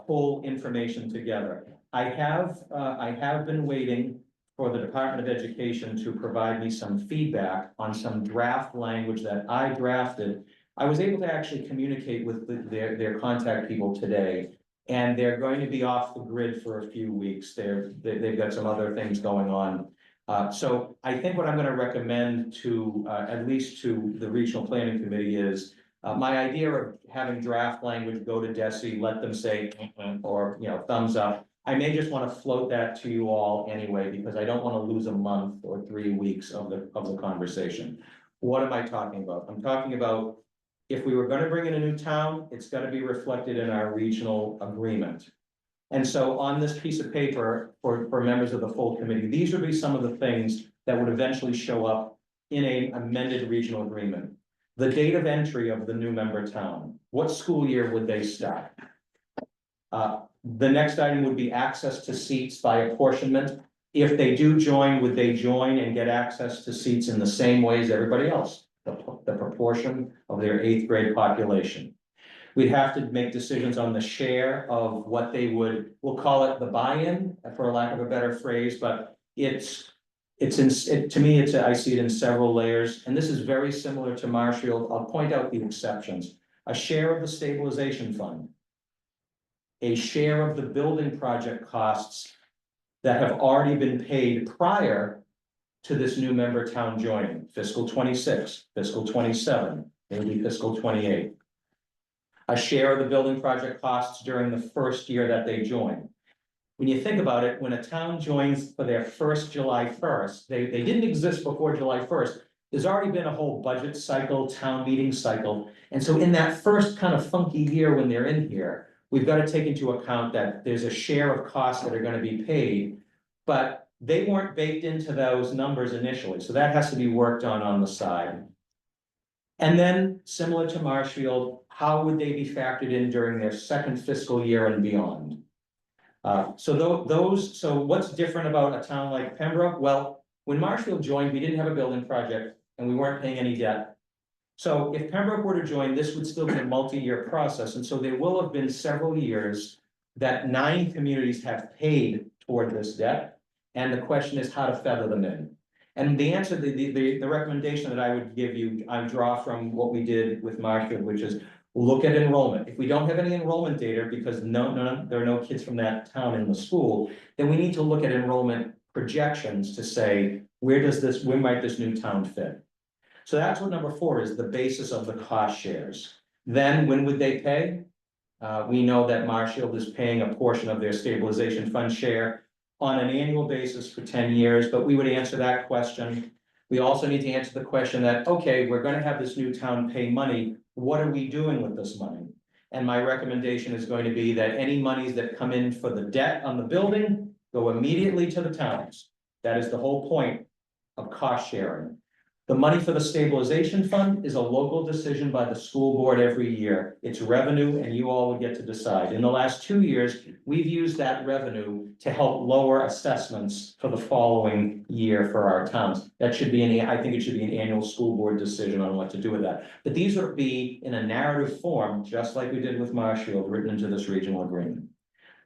pull information together. I have been waiting for the Department of Education to provide me some feedback on some draft language that I drafted. I was able to actually communicate with their contact people today, and they're going to be off the grid for a few weeks. They've got some other things going on. So I think what I'm going to recommend to at least to the Regional Planning Committee is my idea of having draft language go to DESI, let them say, or, thumbs up. I may just want to float that to you all anyway, because I don't want to lose a month or 3 weeks of the conversation. What am I talking about? I'm talking about if we were going to bring in a new town, it's got to be reflected in our regional agreement. And so on this piece of paper for members of the full committee, these would be some of the things that would eventually show up in an amended regional agreement. The date of entry of the new member town, what school year would they start? The next item would be access to seats by apportionment. If they do join, would they join and get access to seats in the same way as everybody else? The proportion of their 8th grade population. We'd have to make decisions on the share of what they would, we'll call it the buy-in, for lack of a better phrase, but to me, I see it in several layers, and this is very similar to Marshfield. I'll point out the exceptions. A share of the stabilization fund, a share of the building project costs that have already been paid prior to this new member town joining, fiscal 26, fiscal 27, maybe fiscal 28. A share of the building project costs during the first year that they join. When you think about it, when a town joins for their first July 1st, they didn't exist before July 1st. There's already been a whole budget cycle, town meeting cycle. And so in that first kind of funky year when they're in here, we've got to take into account that there's a share of costs that are going to be paid, but they weren't baked into those numbers initially. So that has to be worked on the side. And then similar to Marshfield, how would they be factored in during their second fiscal year and beyond? So what's different about a town like Pembroke? Well, when Marshfield joined, we didn't have a building project and we weren't paying any debt. So if Pembroke were to join, this would still be a multi-year process. And so there will have been several years that 9 communities have paid toward this debt. And the question is how to feather them in. And the answer, the recommendation that I would give you, I draw from what we did with Marshfield, which is look at enrollment. If we don't have any enrollment data, because there are no kids from that town in the school, then we need to look at enrollment projections to say, where might this new town fit? So that's what number 4 is, the basis of the cost shares. Then when would they pay? We know that Marshfield is paying a portion of their stabilization fund share on an annual basis for 10 years, but we would answer that question. We also need to answer the question that, okay, we're gonna have this new town pay money, what are we doing with this money? And my recommendation is going to be that any monies that come in for the debt on the building go immediately to the towns. That is the whole point of cost sharing. The money for the stabilization fund is a local decision by the school board every year. It's revenue and you all will get to decide. In the last 2 years, we've used that revenue to help lower assessments for the following year for our towns. That should be I think it should be an annual school board decision on what to do with that. But these would be in a narrative form, just like we did with Marshfield, written into this regional agreement.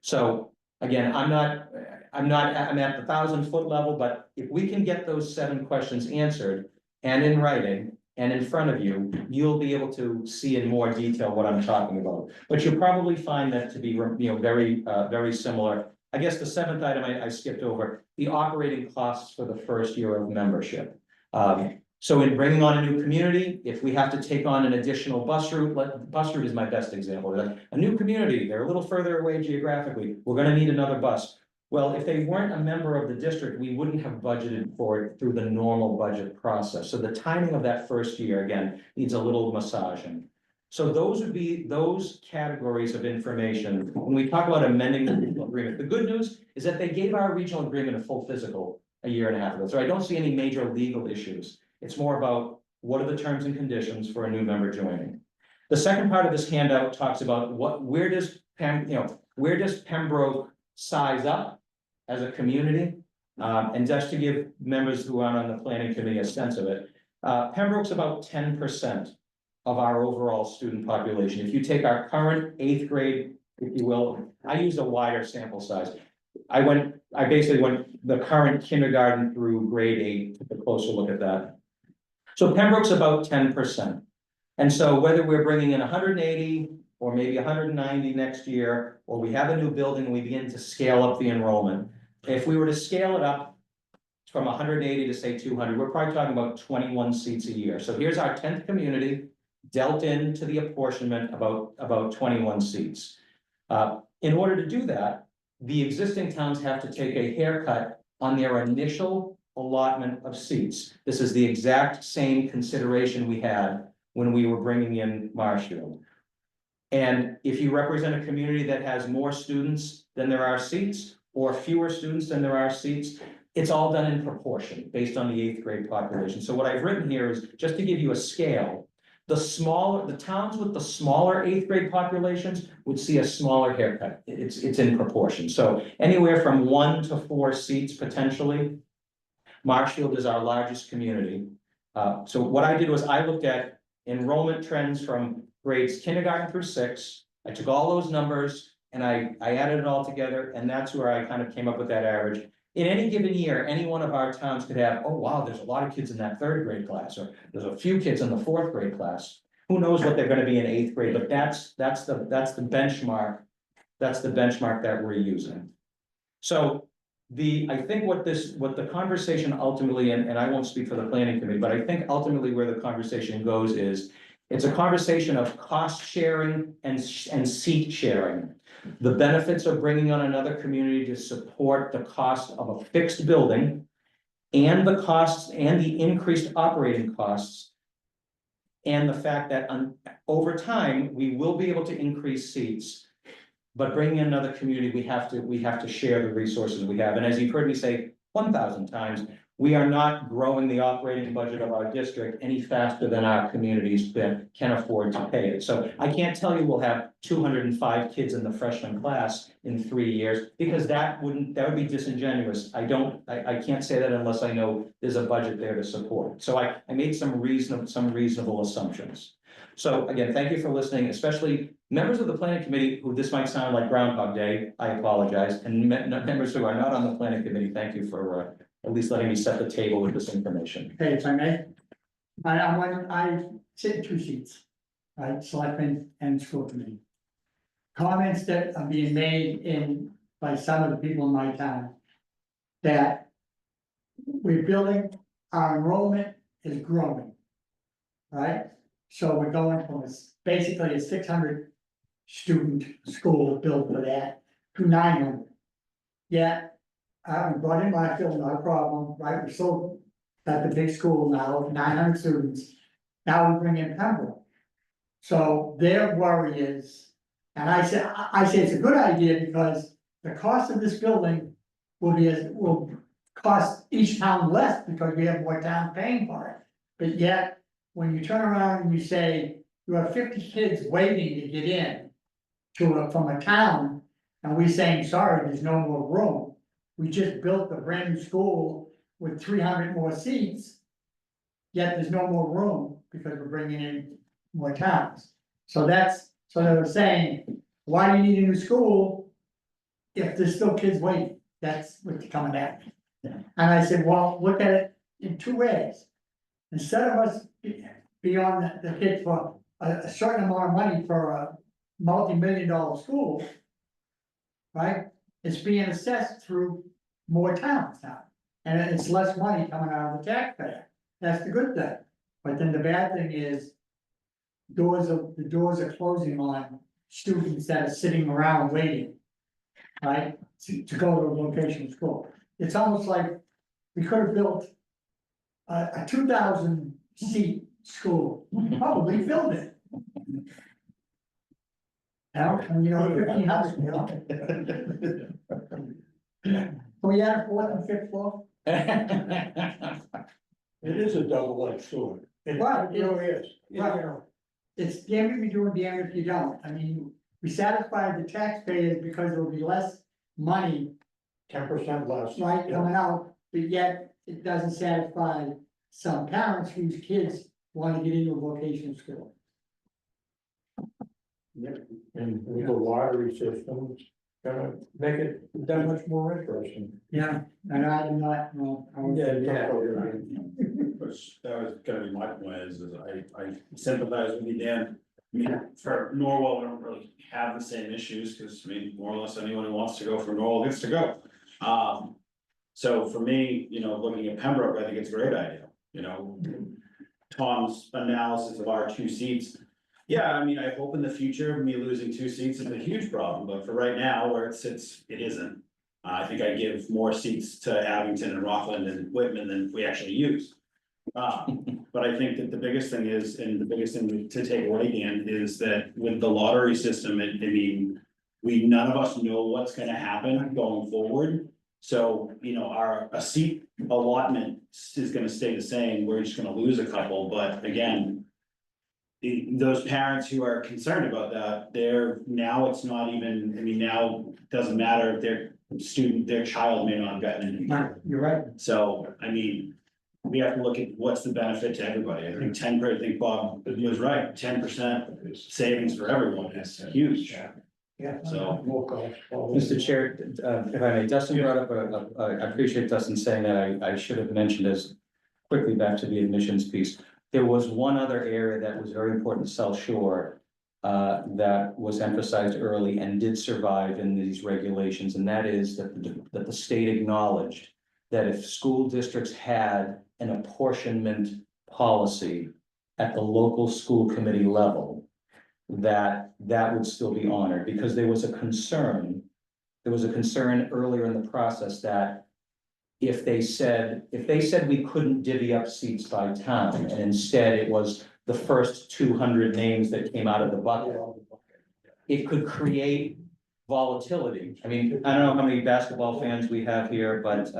So again, I'm at the 1,000-foot level, but if we can get those 7 questions answered, and in writing, and in front of you, you'll be able to see in more detail what I'm talking about. But you'll probably find that to be, very similar. I guess the 7th item I skipped over, the operating costs for the first year of membership. So in bringing on a new community, if we have to take on an additional bus route, bus route is my best example. A new community, they're a little further away geographically, we're gonna need another bus. Well, if they weren't a member of the district, we wouldn't have budgeted for it through the normal budget process. So the timing of that first year, again, needs a little massaging. So those would be those categories of information. When we talk about amending the regional agreement, the good news is that they gave our regional agreement a full physical a year and a half ago. So I don't see any major legal issues. It's more about what are the terms and conditions for a new member joining. The second part of this handout talks about where does Pembroke size up as a community, and just to give members who aren't on the planning committee a sense of it, Pembroke's about 10% of our overall student population. If you take our current 8th grade, if you will, I used a wider sample size. I basically went the current kindergarten through grade 8, took a closer look at that. So Pembroke's about 10%. And so whether we're bringing in 180 or maybe 190 next year, or we have a new building and we begin to scale up the enrollment, if we were to scale it up from 180 to say 200, we're probably talking about 21 seats a year. So here's our 10th community dealt into the apportionment about 21 seats. In order to do that, the existing towns have to take a haircut on their initial allotment of seats. This is the exact same consideration we had when we were bringing in Marshfield. And if you represent a community that has more students than there are seats, or fewer students than there are seats, it's all done in proportion based on the 8th grade population. So what I've written here is just to give you a scale. The towns with the smaller 8th grade populations would see a smaller haircut. It's in proportion. So anywhere from 1 to 4 seats potentially. Marshfield is our largest community. So what I did was I looked at enrollment trends from grades kindergarten through 6. I took all those numbers and I added it all together, and that's where I kind of came up with that average. In any given year, any one of our towns could have, oh wow, there's a lot of kids in that 3rd grade class, or there's a few kids in the 4th grade class. Who knows what they're going to be in 8th grade, but that's the benchmark. That's the benchmark that we're using. So I think what the conversation ultimately, and I won't speak for the planning committee, but I think ultimately where the conversation goes is, it's a conversation of cost sharing and seat sharing. The benefits of bringing on another community to support the cost of a fixed building, and the costs and the increased operating costs, and the fact that over time, we will be able to increase seats, but bringing in another community, we have to share the resources we have. And as you've heard me say 1,000 times, we are not growing the operating budget of our district any faster than our communities that can afford to pay it. So I can't tell you we'll have 205 kids in the freshman class in 3 years, because that would be disingenuous. I can't say that unless I know there's a budget there to support. So I made some reasonable assumptions. So again, thank you for listening, especially members of the planning committee who this might sound like Groundhog Day. I apologize. And members who are not on the planning committee, thank you for at least letting me set the table with this information. Okay, if I may. I sit in 2 seats, right, selectmen and school committee. Comments that are being made by some of the people in my town. That we're building, our enrollment is growing. Right, so we're going from basically a 600 student school built for that to 900. Yet, we brought in Marshall, not a problem, right, we're still at the big school now, 900 students. Now we bring in Pembroke. So their worry is, and I say it's a good idea because the cost of this building will cost each town less because we have more towns paying for it. But yet, when you turn around and you say, you have 50 kids waiting to get in from a town, and we saying, sorry, there's no more room. We just built a brand new school with 300 more seats, yet there's no more room because we're bringing in more towns. So they were saying, why do you need a new school if there's still kids waiting? That's what's coming at me. And I said, well, look at it in 2 ways. Instead of us be on the hit for a certain amount of money for a multi-million-dollar school. Right, it's being assessed through more towns now, and it's less money coming out of the taxpayer, that's the good thing. But then the bad thing is, the doors are closing on students that are sitting around waiting. Right, to go to a vocational school, it's almost like we could have built a 2,000 seat school, probably filled it. Now, and you know, 1,500, you know. Can we add a 4th and 5th floor? It is a double-edged sword. Right, it really is. Right. It's damn if you do and damn if you don't, I mean, we satisfy the taxpayers because there will be less money, 10% less. right, coming out, but yet it doesn't satisfy some parents whose kids want to get into a vocational school. And with the lottery system, it's gonna make it that much more interesting. Yeah, and I do not, no. That was gonna be my point is I sympathize with you, Dan. I mean, for Norwell, we don't really have the same issues, because I mean, more or less anyone who wants to go for Norwell gets to go. So for me, you know, looking at Pembroke, I think it's a great idea, you know. Tom's analysis of our 2 seats. Yeah, I mean, I hope in the future, me losing 2 seats is a huge problem, but for right now, where it sits, it isn't. I think I give more seats to Abington and Rockland and Whitman than we actually use. But I think that the biggest thing is, and the biggest thing to take away, Dan, is that with the lottery system, I mean, none of us know what's gonna happen going forward. So, you know, a seat allotment is gonna stay the same, we're just gonna lose a couple, but again. Those parents who are concerned about that, it's not even, I mean, now it doesn't matter if their child may not have gotten in. You're right. So, I mean, we have to look at what's the benefit to everybody. I think Bob was right, 10% savings for everyone is huge. Yeah. So. Mr. Chair, if I may, Dustin brought up I appreciate Dustin saying that, I should have mentioned this quickly back to the admissions piece. There was one other area that was very important to South Shore, that was emphasized early and did survive in these regulations, and that is that the state acknowledged that if school districts had an apportionment policy at the local school committee level, that would still be honored, because there was a concern earlier in the process that if they said we couldn't divvy up seats by town, and instead it was the first 200 names that came out of the bucket, it could create volatility. I mean, I don't know how many basketball fans we have here, but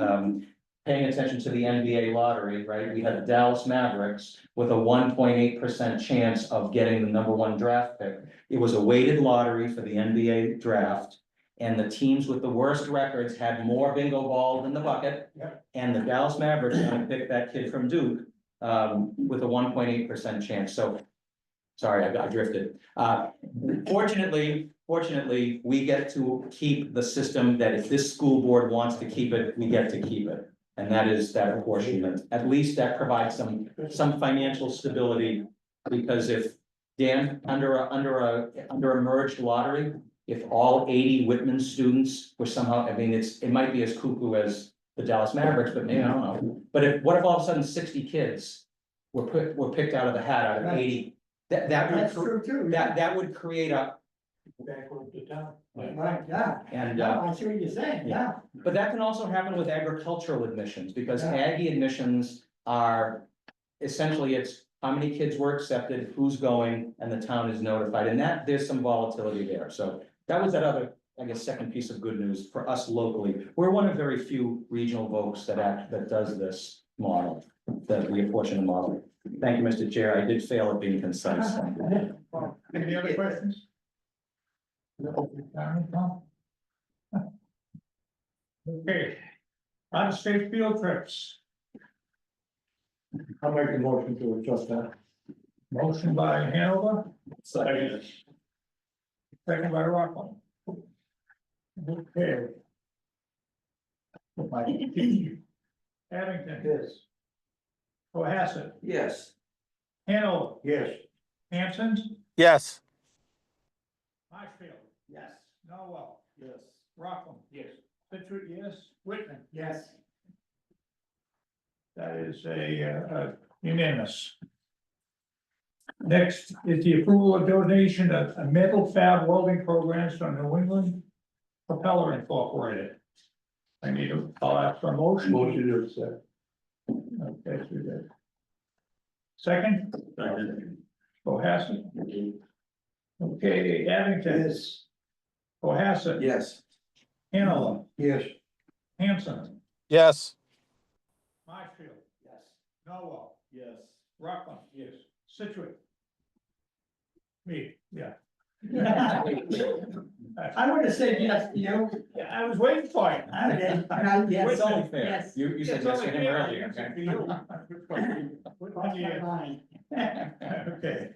paying attention to the NBA lottery, right? We had the Dallas Mavericks with a 1.8% chance of getting the #1 draft pick. It was a weighted lottery for the NBA draft. And the teams with the worst records had more bingo balls in the bucket. And the Dallas Mavericks are gonna pick that kid from Duke with a 1.8% chance. So, sorry, I drifted. Fortunately, we get to keep the system that if this school board wants to keep it, we get to keep it. And that is that apportionment. At least that provides some financial stability. Because if Dan, under a merged lottery, if all 80 Whitman students were somehow, I mean, it might be as cuckoo as the Dallas Mavericks, but maybe, I don't know. But what if all of a sudden 60 kids were picked out of the hat out of 80? That's true too. That would create a, Backwards to town. Right, yeah. and, No, I see what you're saying, yeah. but that can also happen with agricultural admissions, because Aggie admissions are, essentially, it's how many kids were accepted, who's going, and the town is notified, and there's some volatility there, so that was that other, I guess, second piece of good news for us locally. We're one of very few regional folks that does this model, the apportionment model. Thank you, Mr. Chair, I did fail at being concise. Any other questions? Okay, out-of-state field trips, I'll make a motion to adjust that. motion by Hanover, Second. second by Rockland. Okay. Abington. Yes. Cohasset, Yes. Hanover, Yes. Hanson, Yes. Marshfield, Yes. Norwell, Yes. Rockland. Yes. Situate, yes, Whitman, Yes. that is a unanimous. Next is the approval of donation of a metal fab welding programs from New England Propeller Incorporated. I need to call out for a motion. Motion to accept. Okay, so that. Second, Cohasset. Okay, Abington. Yes. Cohasset. Yes. Hanover, Yes. Hanson, Yes. Marshfield, Yes. Norwell, Yes. Rockland. Yes. Situate. Me, yeah. I would have said yes to you. Yeah, I was waiting for you. Okay, yes. It's only fair, Yes. you said It's yes to only him fair. earlier, It's okay? for you. Cross my mind. Okay.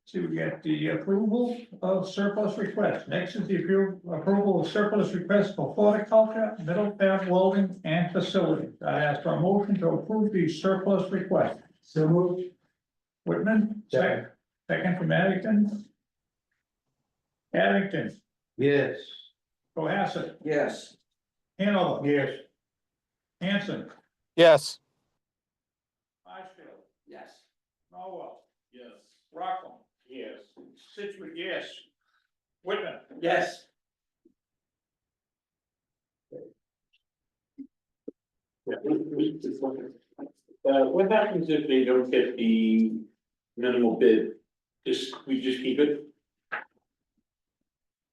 So we got the approval of surplus request. Next is the approval of surplus request for horticulture, metal fab welding and facilities. I ask for a motion to approve the surplus request. So moved. Whitman, second from Addington. Addington, Yes. Cohasset, Yes. Hanover, Yes. Hanson, Yes. Marshfield, Yes. Norwell, Yes. Rockland. Yes. Situate, yes. Whitman. Yes. What happens if they don't get the minimal bid? We just keep it?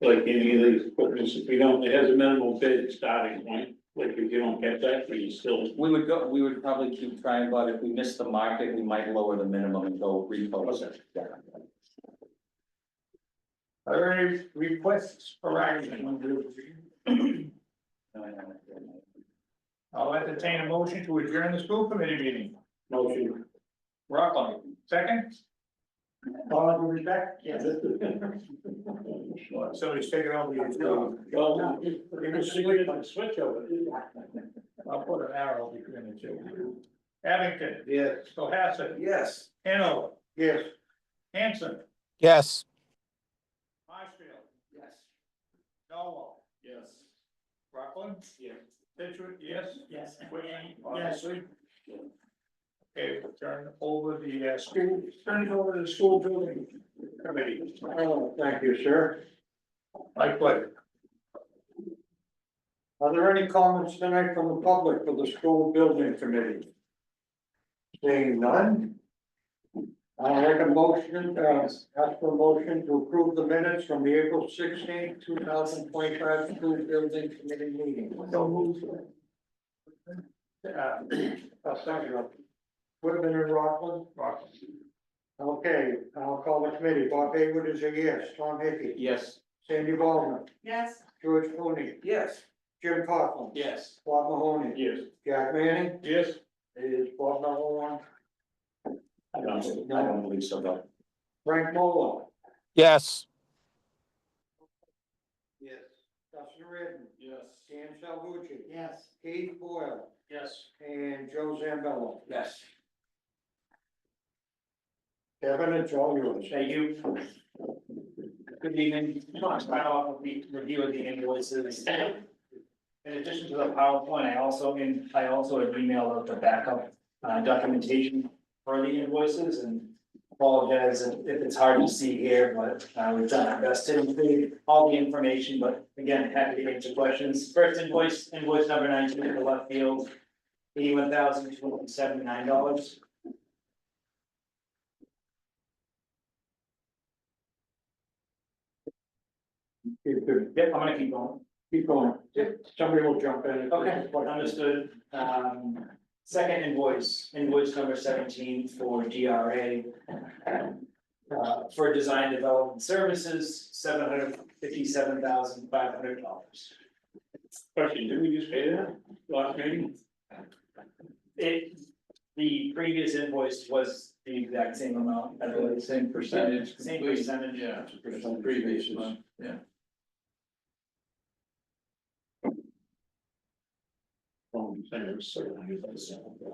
Like any of these equipment, if we don't, it has a minimal bid starting point, like if you don't get that, but you still. We would probably keep trying, but if we miss the market, we might lower the minimum and go repose it. Are there any requests for action? I'll entertain a motion to adjourn the school committee meeting. Motion. Rockland, second? All due respect, yes. Somebody's taking over the. Well, you can switch over. I'll put an arrow between the two. Abington. Yes. Cohasset. Yes. Hanover. Yes. Hanson. Yes. Marshfield. Yes. Norwell. Yes. Rockland. Yeah. Situate, yes. Yes. Whitman, obviously. Okay, we'll turn over the school, turn it over to the school building committee. Oh, thank you, sir. My pleasure. Are there any comments tonight from the public for the school building committee? Seeing none. I'll make a motion, ask for a motion to approve the minutes from the April 16th, 2025 school building committee meeting. So moved. Second. Whitman and Rockland. Okay, I'll call the committee. Bob Haywood is a yes. Tom Hickey. Yes. Sandy Baldwin. Yes. George Clooney. Yes. Jim Coughlin. Yes. Bob Mahoney. Yes. Jack Manning. Yes. Is Bob number one? I don't believe so, though. Frank Mola. Yes. Yes. Dustin Redden. Yes. Dan Salvucci. Yes. Keith Boyle. Yes. And Joe Zambello. Yes. Kevin, it's all yours. Thank you. Good evening. Just want to start off with the review of the invoices. In addition to the PowerPoint, I also had emailed out the backup documentation for the invoices, and apologize if it's hard to see here, but we've done our best to include all the information, but again, happy to answer questions. First invoice number 19 in the left field, $81,279. Yep, I'm gonna keep going. Keep going. Somebody will jump in. Okay, understood. Second invoice number 17 for DRA. For design development services, $757,500. Question, did we just pay that last meeting? The previous invoice was the exact same amount, I believe. Same percentage. Same complete. percentage. Yeah, from previous month, yeah.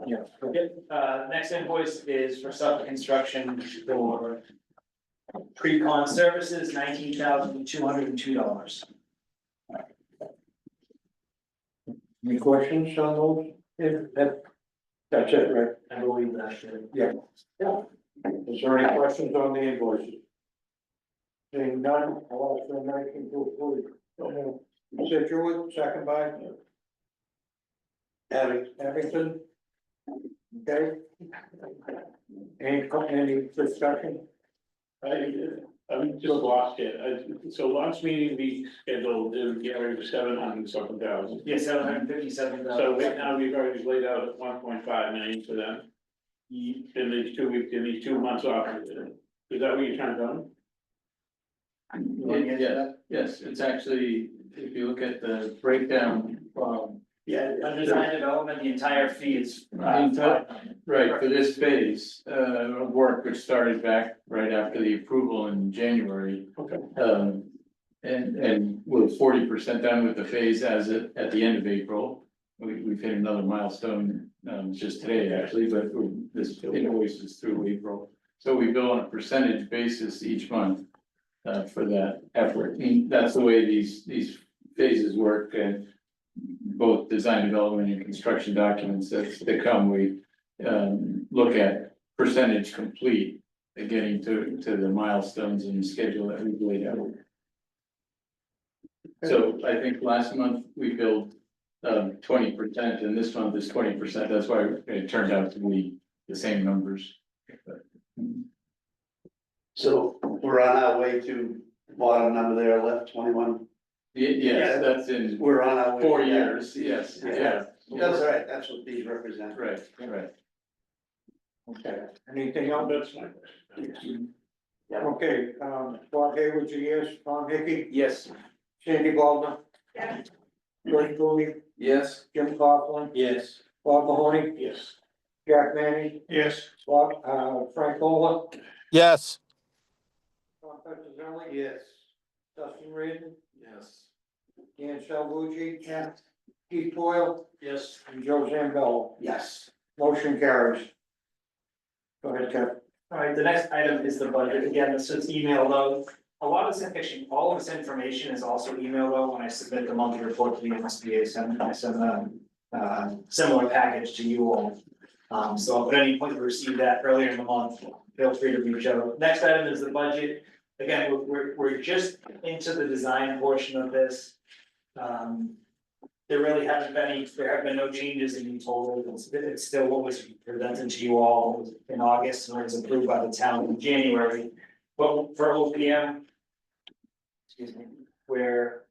Yeah. Okay, next invoice is for Suffolk Construction for pre-con services, $19,202. Any questions on those? That's it, right? I believe that's it. Yeah. Is there any questions on the invoices? Seeing none, I'll ask for a motion to approve. Situate, second by? Abington. Okay. Any discussion? I just lost it. So last meeting we scheduled, Gary was 700 something thousand. Yeah, $757,000. So right now we've already laid out 1.5 million for them. In these 2 weeks, in these 2 months off. Is that what you're trying to do? Yes, yes, it's actually, if you look at the breakdown, Yeah, under design development, the entire fee is. right, for this phase, of work, which started back right after the approval in January. Okay. And we're 40% done with the phase at the end of April. We've hit another milestone, just today actually, but this invoice is through April. So we bill on a percentage basis each month, for that effort. And that's the way these phases work, and both design development and construction documents that come, we look at percentage complete, getting to the milestones and schedule that we've laid out. So I think last month we billed 20%, and this month is 20%. That's why it turned out to be the same numbers. So we're on our way to bottom number there, left 21. Yes, that's in We're on our way. 4 to that. years, yes, yeah. That's all right, that's what these represent. Right, right. Okay, anything else? That's my question. Okay, Bob Hayward's a yes, Tom Hickey, Yes. Sandy Baldwin. Yes. George Cooley, Yes. Jim Coughlin, Yes. Bob Mahoney, Yes. Jack Manning, Yes. Bob, Frank Ola, yes, Tom Petrozelli. Yes. Dustin Reardon, Yes. Dan Salvucci. Yes. Keith Boyle, Yes. and Joe Zambello. Yes. Motion carries. Go ahead, Kev. All right, the next item is the budget. Again, this is emailed out. A lot of this, actually, all of this information is also emailed out when I submit the monthly report to the MSBA. I send a similar package to you all. So if at any point you receive that earlier in the month, feel free to reach out. Next item is the budget. Again, we're just into the design portion of this. There really have been no changes in total. It's still what was presented to you all in August and was approved by the town in January. But for OPM, excuse me, we're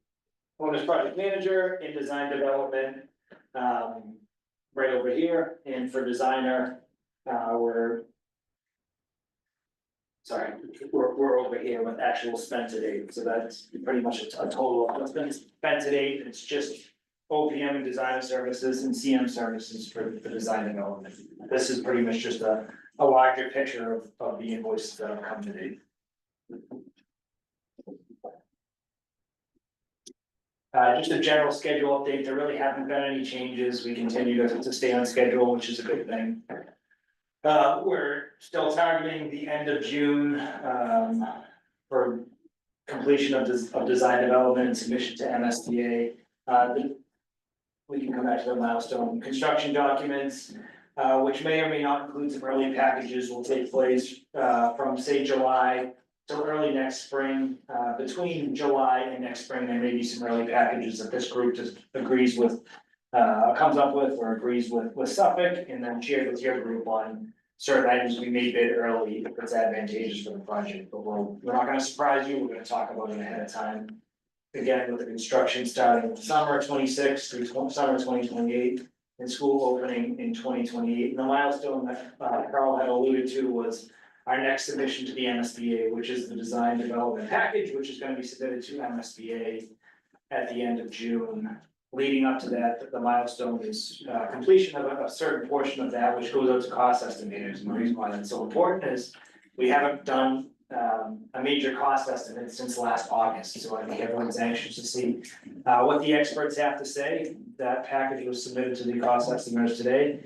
owner's project manager in design development, right over here, and for designer, we're over here with actual spent to date, so that's pretty much a total of what's been spent to date. It's just OPM and designer services and CM services for design development. This is pretty much just a larger picture of the invoices that have come to date. Just a general schedule update, there really haven't been any changes, we continue to stay on schedule, which is a good thing. We're still targeting the end of June, for completion of design development and submission to MSDA. We can come back to the milestone, construction documents, which may or may not include some early packages, will take place, from say July till early next spring. Between July and next spring, there may be some early packages that this group just agrees with, comes up with or agrees with Suffolk, and then shared with your group on certain items we may bid early if it's advantageous for the project, but we're not gonna surprise you, we're gonna talk about it ahead of time. Again, with the construction starting summer 26 through summer 2028, and school opening in 2028. And the milestone that Carl had alluded to was our next submission to the MSBA, which is the design development package, which is gonna be submitted to MSBA at the end of June. Leading up to that, the milestone is completion of a certain portion of that, which goes out to cost estimators. And the reason why that's so important is we haven't done a major cost estimate since last August. So I think everyone's anxious to see what the experts have to say. That package was submitted to the cost estimators today.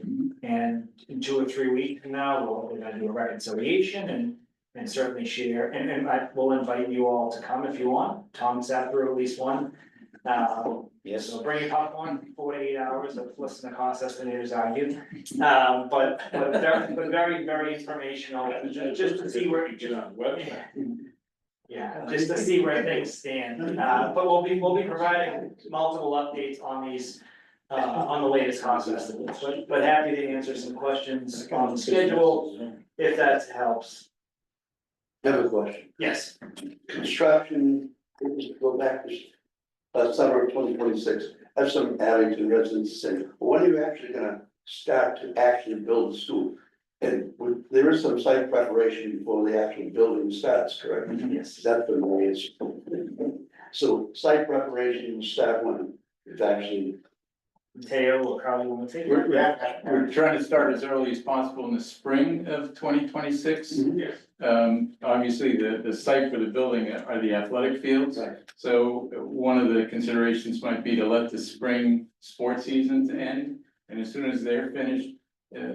And in 2 or 3 weeks from now, we're gonna do a reconciliation and certainly share. And I will invite you all to come if you want. Tom sat through at least one. Yes, so bring your popcorn, 4 to 8 hours of listen to cost estimators argue. But very, very informational, just to see where. Yeah, just to see where things stand, but we'll be providing multiple updates on these, on the latest cost estimates, but happy to answer some questions on the schedule, if that helps. I have a question. Yes. Construction, go back to summer of 2026. I have some Abington residents saying, well, when are you actually gonna start to actually build the school? And there is some site preparation before the actual building starts, correct? Yes. That's the way it's. So site preparation will start when it's actually. Mateo will probably want to take. We're trying to start as early as possible in the spring of 2026. Yes. Obviously, the site for the building are the athletic fields. Right. So one of the considerations might be to let the spring sports seasons end. And as soon as they're finished,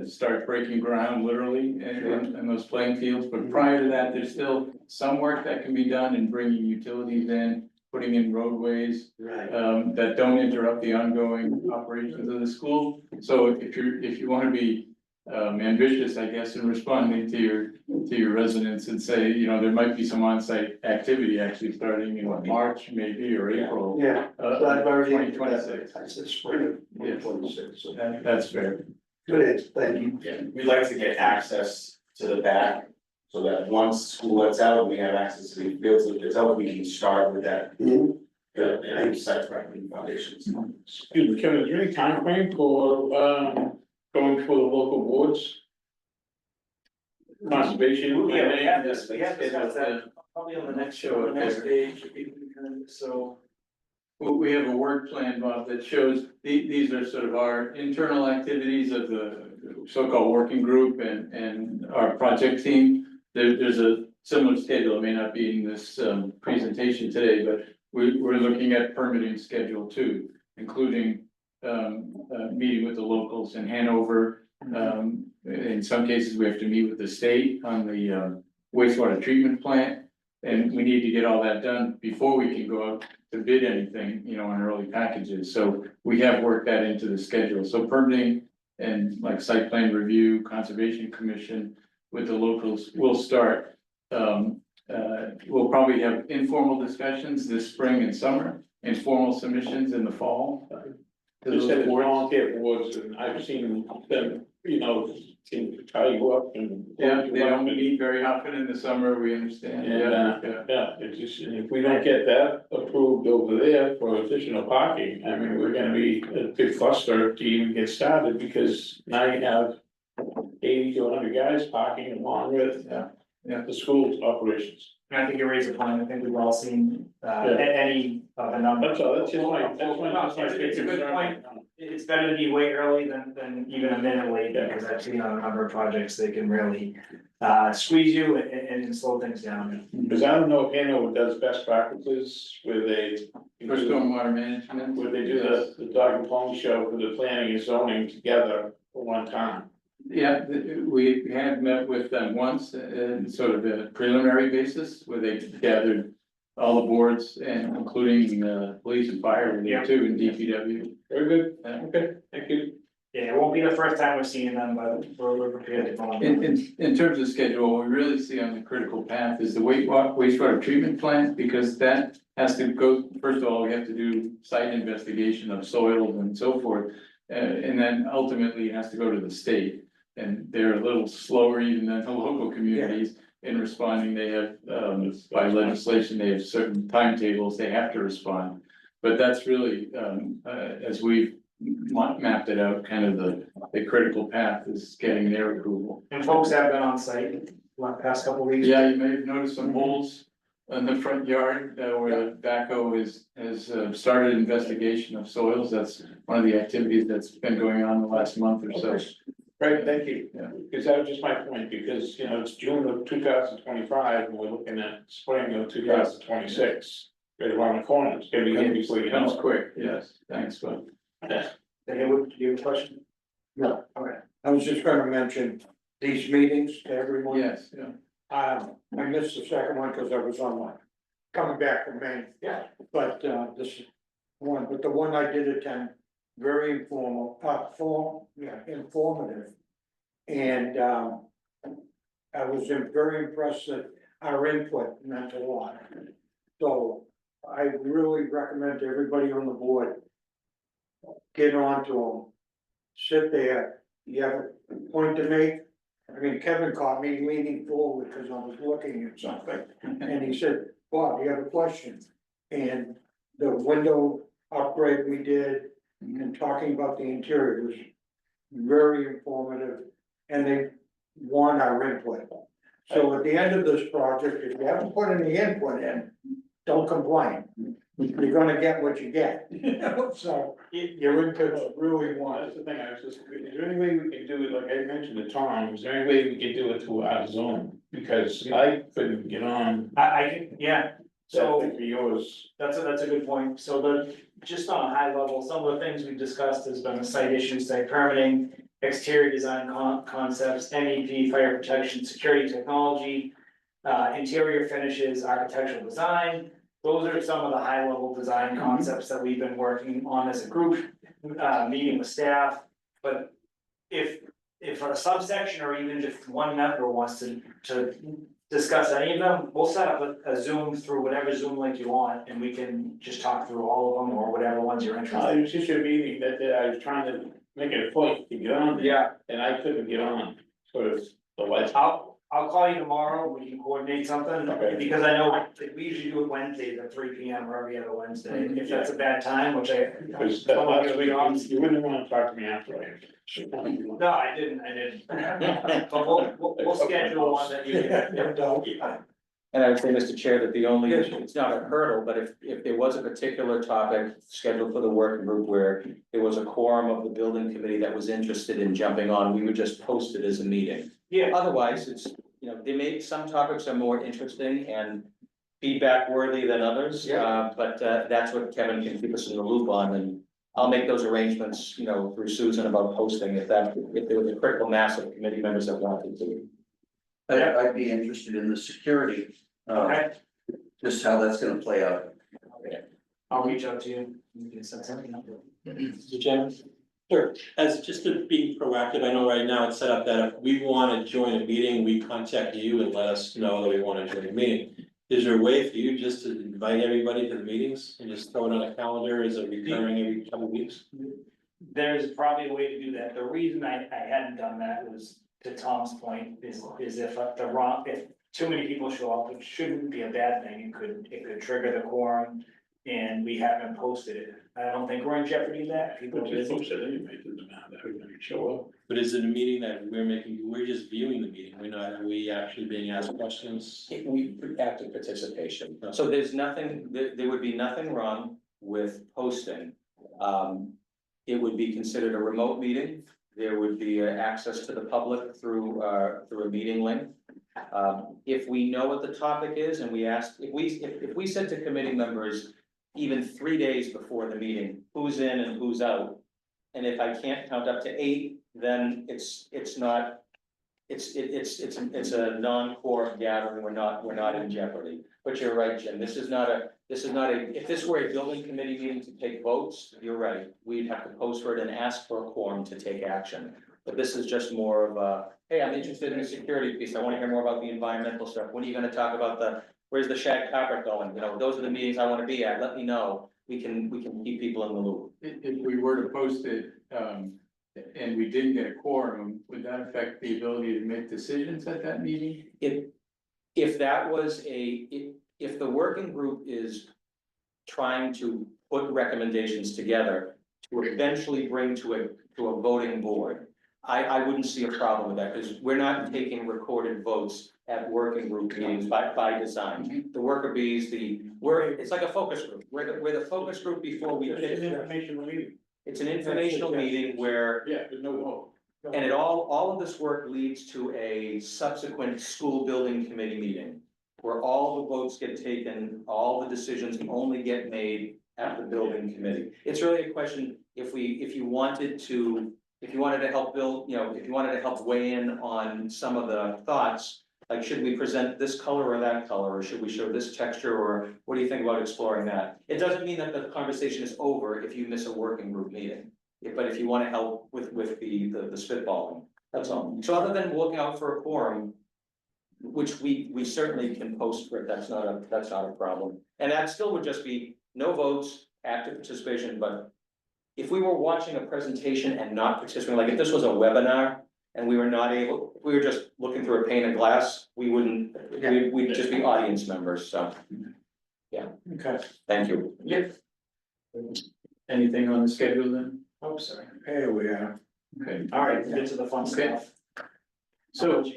start breaking ground literally in those playing fields. But prior to that, there's still some work that can be done in bringing utilities in, putting in roadways Right. that don't interrupt the ongoing operations of the school. So if you want to be ambitious, I guess, in responding to your residents and say, you know, there might be some on-site activity actually starting in March, maybe, or April. Yeah. So I've already. 2026. I said spring of 2026. So That's fair. good, thank you. Yeah, we'd like to get access to the back, so that once school lets out, we have access to the fields, if it's out, we can start with that. Mhm. Site prep and foundations. Excuse me, Kevin, is there any timeframe for, going for the local boards? Conservation. We have this, we have discussed that probably on the next show, the next page, so. We have a work plan, Bob, that shows, these are sort of our internal activities of the so-called working group and our project team. There's a similar schedule, it may not be in this presentation today, but we're looking at permitting schedule too, including meeting with the locals in Hanover. In some cases, we have to meet with the state on the wastewater treatment plant. And we need to get all that done before we can go out to bid anything, you know, on early packages. So we have worked that into the schedule. So permitting and like site plan review, conservation commission with the locals will start. We'll probably have informal discussions this spring and summer, informal submissions in the fall. They said it's volunteer boards, and I've seen them, you know, seem to tie you up and. Yeah, they don't meet very often in the summer, we understand. Yeah, it's just, and if we don't get that approved over there for additional parking, I mean, we're gonna be a big cluster to even get started, because now you have 80 to 100 guys parking along with, the school operations. And I think you raised a point, I think we've all seen, any of a number. That's all, that's just my It's a good point. It's better to be way early than even a minute late, because I've seen on a number of projects, they can really squeeze you and slow things down. Because I don't know if Hanover does best practices where they. For stormwater management. Where they do the dog and pony show for the planning and zoning together for one time. Yeah, we had met with them once in sort of a preliminary basis where they gathered all the boards and including police and fire Yeah. too and DPW. Very good, Uh, okay, thank you. Yeah, it won't be the first time we're seeing them, but we're prepared to go on. In terms of schedule, what we really see on the critical path is the wastewater treatment plant, because that has to go, first of all, we have to do site investigation of soils and so forth. And then ultimately it has to go to the state, and they're a little slower even than the local communities in responding. They have, by legislation, they have certain timetables they have to respond. But that's really, as we've mapped it out, kind of the critical path is getting their approval. And folks have been on site the past couple of weeks. Yeah, you may have noticed some holes in the front yard where the backhoe has started investigation of soils. That's one of the activities that's been going on the last month or so. Right, thank you. Yeah. Because that was just my point, because, you know, it's June of 2025, and we're looking at spring of 2026. Right around the corner, it's gonna be here before you know Comes it. quick, yes, thanks, Bud. David, do you have a question? No. Okay. I was just gonna mention these meetings to everyone. Yes, yeah. I missed the second one because I was on coming back from Maine. Yeah. But, this one, but the one I did attend, very informal, informative. And, I was very impressed that our input meant a lot. So I really recommend everybody on the board, get on to them, sit there, you have a point to make. I mean, Kevin caught me leaning forward because I was looking at something, and he said, Bob, you have a question? And the window upgrade we did, and talking about the interior was very informative, and they want our input. So at the end of this project, if you haven't put any input in, don't complain. You're gonna get what you get, you know, so your input's really Well, wanted. that's the thing, I was just, is there any way we could do it, like I mentioned to Tom, is there any way we could do it through our Zoom? Because I couldn't get on. I can, yeah, so. That thing for yours. That's a good point. So just on a high level, some of the things we've discussed has been the site issues, site permitting, exterior design concepts, MEP, fire protection, security technology, interior finishes, architectural design. Those are some of the high level design concepts that we've been working on as a group, meeting with staff. But if a subsection or even just one member wants to discuss any of them, we'll set up a Zoom through whatever Zoom link you want, and we can just talk through all of them or whatever ones you're interested in. It was just a meeting that I was trying to make it a point to get on. Yeah. And I couldn't get on, so it's the lights. I'll call you tomorrow, we can coordinate something, Okay. because I know we usually do it Wednesdays at 3 PM or every other Wednesday, if that's a bad time, which I. Because that last week, you wouldn't want to talk to me after I. No, I didn't. But we'll schedule one that you can. And I would say, Mr. Chair, that the only, it's not a hurdle, but if there was a particular topic scheduled for the working group where there was a quorum of the building committee that was interested in jumping on, we would just post it as a meeting. Yeah, Otherwise, it's, you know, some topics are more interesting and feedback worthy than others. But that's what Kevin can keep us in the loop on, and I'll make those arrangements, you know, through Susan about posting if there was a critical mass of committee members that wanted to. I'd be interested in the security, okay, just how that's gonna play out. I'll reach out to you. You can set something up. Mr. Chairman? Sure, as just to be proactive, I know right now it's set up that if we wanna join a meeting, we contact you and let us know that we wanna join a meeting. Is there a way for you just to invite everybody to the meetings and just throw it on a calendar as a recurring every couple of weeks? There's probably a way to do that. The reason I hadn't done that was, to Tom's point, is if too many people show up, it shouldn't be a bad thing. It could trigger the quorum, and we haven't posted it. I don't think we're in jeopardy of that, people are But just busy. folks said anyway, it doesn't matter who's gonna show up. But is it a meeting that we're just viewing the meeting, are we actually being asked questions? We active participation, so there's nothing, there would be nothing wrong with posting. It would be considered a remote meeting, there would be access to the public through a meeting link. If we know what the topic is and we ask, if we said to committee members, even 3 days before the meeting, who's in and who's out. And if I can't count up to 8, then it's a non-quorum gathering, we're not in jeopardy. But you're right, Jim, this is not a, if this were a building committee meeting to take votes, you're right. We'd have to post for it and ask for a quorum to take action. But this is just more of a, hey, I'm interested in the security piece, I wanna hear more about the environmental stuff, when are you gonna talk about where's the shag carpet going, those are the meetings I wanna be at, let me know. We can keep people in the loop. If we were to post it, and we didn't get a quorum, would that affect the ability to make decisions at that meeting? If that was if the working group is trying to put recommendations together to eventually bring to a voting board, I wouldn't see a problem with that, because we're not taking recorded votes at working group meetings by design. The worker bees, it's like a focus group, we're the focus group before we. It's an informational meeting. It's an informational meeting where. Yeah, there's no vote. And it all of this work leads to a subsequent school building committee meeting. Where all the votes get taken, all the decisions only get made at the building committee. It's really a question, if you wanted to help build, if you wanted to help weigh in on some of the thoughts. Like, should we present this color or that color, or should we show this texture, or what do you think about exploring that? It doesn't mean that the conversation is over if you miss a working group meeting. But if you want to help with the spitballing, that's all. So other than looking out for a quorum, which we certainly can post for it, that's not a problem. And that still would just be no votes, active participation, but if we were watching a presentation and not participating, like if this was a webinar and we were not able, if we were just looking through a pane of glass, we'd just be audience members, so. Yeah, Okay. thank you. Yep. Anything on the schedule then? Oh, sorry. Here we are. Okay. All right, get to the fun Okay. stuff. So, So,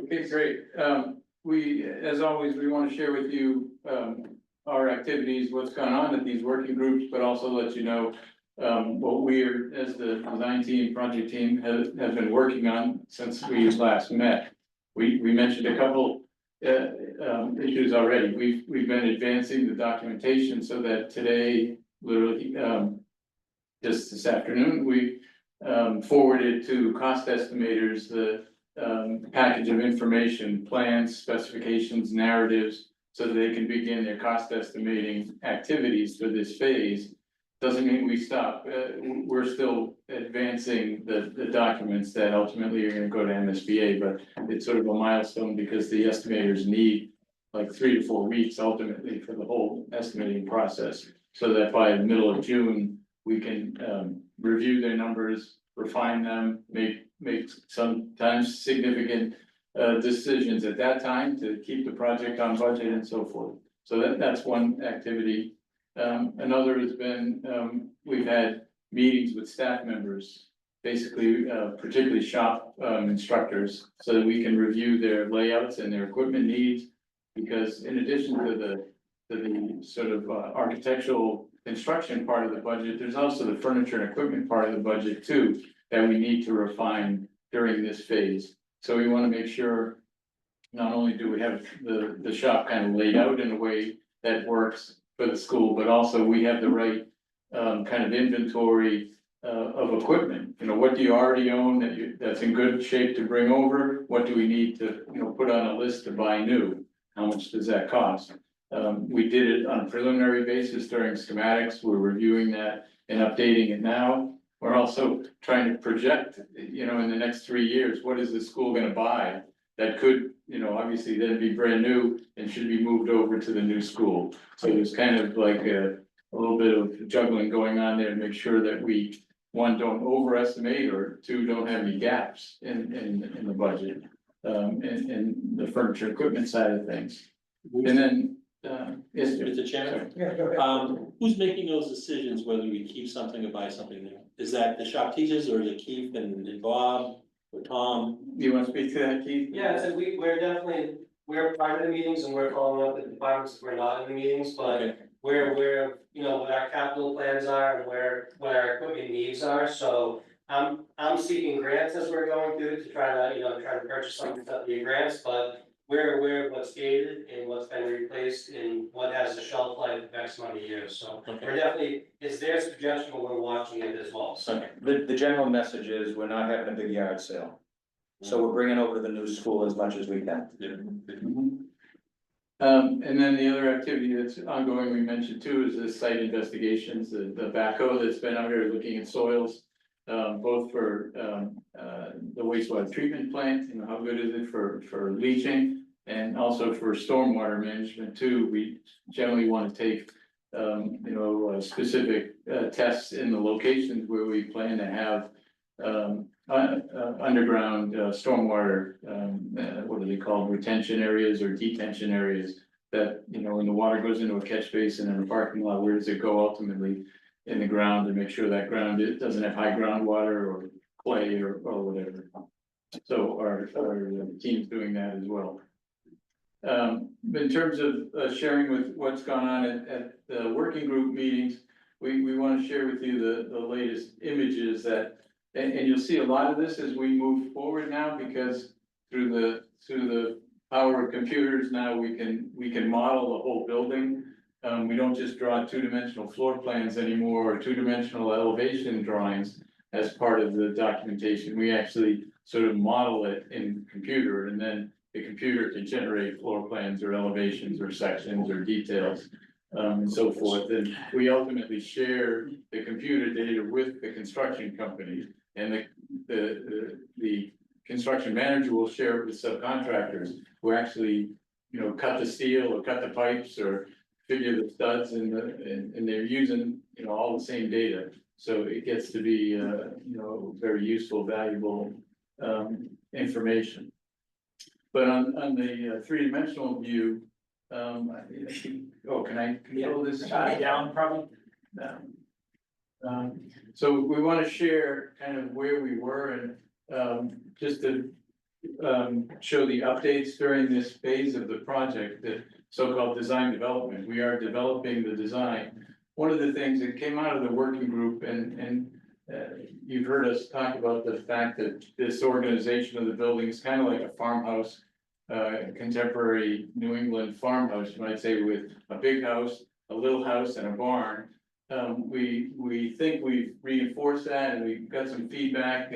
okay, great. We, as always, we want to share with you, our activities, what's gone on at these working groups, but also let you know, what we're, as the design team, project team, have been working on since we last met. We mentioned a couple, issues already. We've been advancing the documentation so that today, literally, just this afternoon, we forwarded to cost estimators the package of information, plans, specifications, narratives, so that they can begin their cost estimating activities for this phase. Doesn't mean we stop. We're still advancing the documents that ultimately are gonna go to MSBA, but it's sort of a milestone because the estimators need like 3 to 4 weeks ultimately for the whole estimating process. So that by the middle of June, we can review their numbers, refine them, make sometimes significant decisions at that time to keep the project on budget and so forth. So that's one activity. Another has been, we've had meetings with staff members, basically, particularly shop instructors, so that we can review their layouts and their equipment needs. Because in addition to the sort of architectural construction part of the budget, there's also the furniture and equipment part of the budget too, that we need to refine during this phase. So we want to make sure not only do we have the shop kind of laid out in a way that works for the school, but also we have the right kind of inventory of equipment. What do you already own that's in good shape to bring over? What do we need to, put on a list to buy new? How much does that cost? We did it on a preliminary basis during schematics. We're reviewing that and updating it now. We're also trying to project, in the next 3 years, what is the school gonna buy? That could, obviously then be brand new and should be moved over to the new school. So there's kind of like a little bit of juggling going on there to make sure that we, 1, don't overestimate, or 2, don't have any gaps in the budget. And the furniture equipment side of things. And then Yes, Mr. Chairman, Yeah, go ahead. who's making those decisions whether we keep something or buy something new? Is that the shop teachers or is it Keith and Bob or Tom? you want to speak to that, Keith? Yeah, so we're definitely, we're part of the meetings and we're following up with the departments, if we're not in the meetings, but Okay. we're aware of, you know, what our capital plans are and what our equipment needs are, so I'm seeking grants as we're going through to try to purchase something to the grants, but we're aware of what's gated and what's been replaced and what has a shelf life of X amount of years, so we're definitely, it's their suggestion, but we're watching it as well, so. Okay, the general message is we're not having a big yard sale. So we're bringing over to the new school as much as we can. And then the other activity that's ongoing, we mentioned too, is the site investigations, the backhoe that's been out here looking at soils. Both for, the wastewater treatment plant, you know, how good is it for leaching? And also for stormwater management too, we generally want to take, specific, tests in the locations where we plan to have, underground, stormwater, what are they called, retention areas or detention areas? That, you know, when the water goes into a catch basin in a parking lot, where does it go ultimately? In the ground, to make sure that ground, it doesn't have high groundwater or clay or whatever. So our team's doing that as well. In terms of sharing with what's gone on at the working group meetings, we want to share with you the latest images that, and you'll see a lot of this as we move forward now, because through the power of computers now, we can model the whole building. We don't just draw two-dimensional floor plans anymore, or two-dimensional elevation drawings as part of the documentation. We actually sort of model it in computer, and then the computer can generate floor plans or elevations or sections or details, and so forth. And we ultimately share the computer data with the construction company, and the construction manager will share it with subcontractors who actually, you know, cut the steel or cut the pipes or figure the studs, and they're using, you know, all the same data. So it gets to be, very useful, valuable, information. But on the three-dimensional view, can I control this? Down probably. So we want to share kind of where we were and, just to, show the updates during this phase of the project, the so-called design development. We are developing the design. One of the things that came out of the working group, and you've heard us talk about the fact that this organization of the building is kind of like a farmhouse, contemporary New England farmhouse, you might say, with a big house, a little house, and a barn. We think we've reinforced that, and we've got some feedback,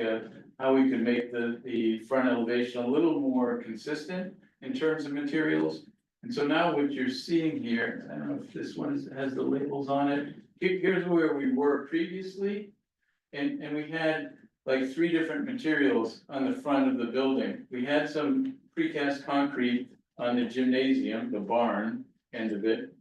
how we could make the front elevation a little more consistent in terms of materials. And so now what you're seeing here, I don't know if this one has the labels on it. Here's where we were previously. And we had like 3 different materials on the front of the building. We had some precast concrete on the gymnasium, the barn end of it.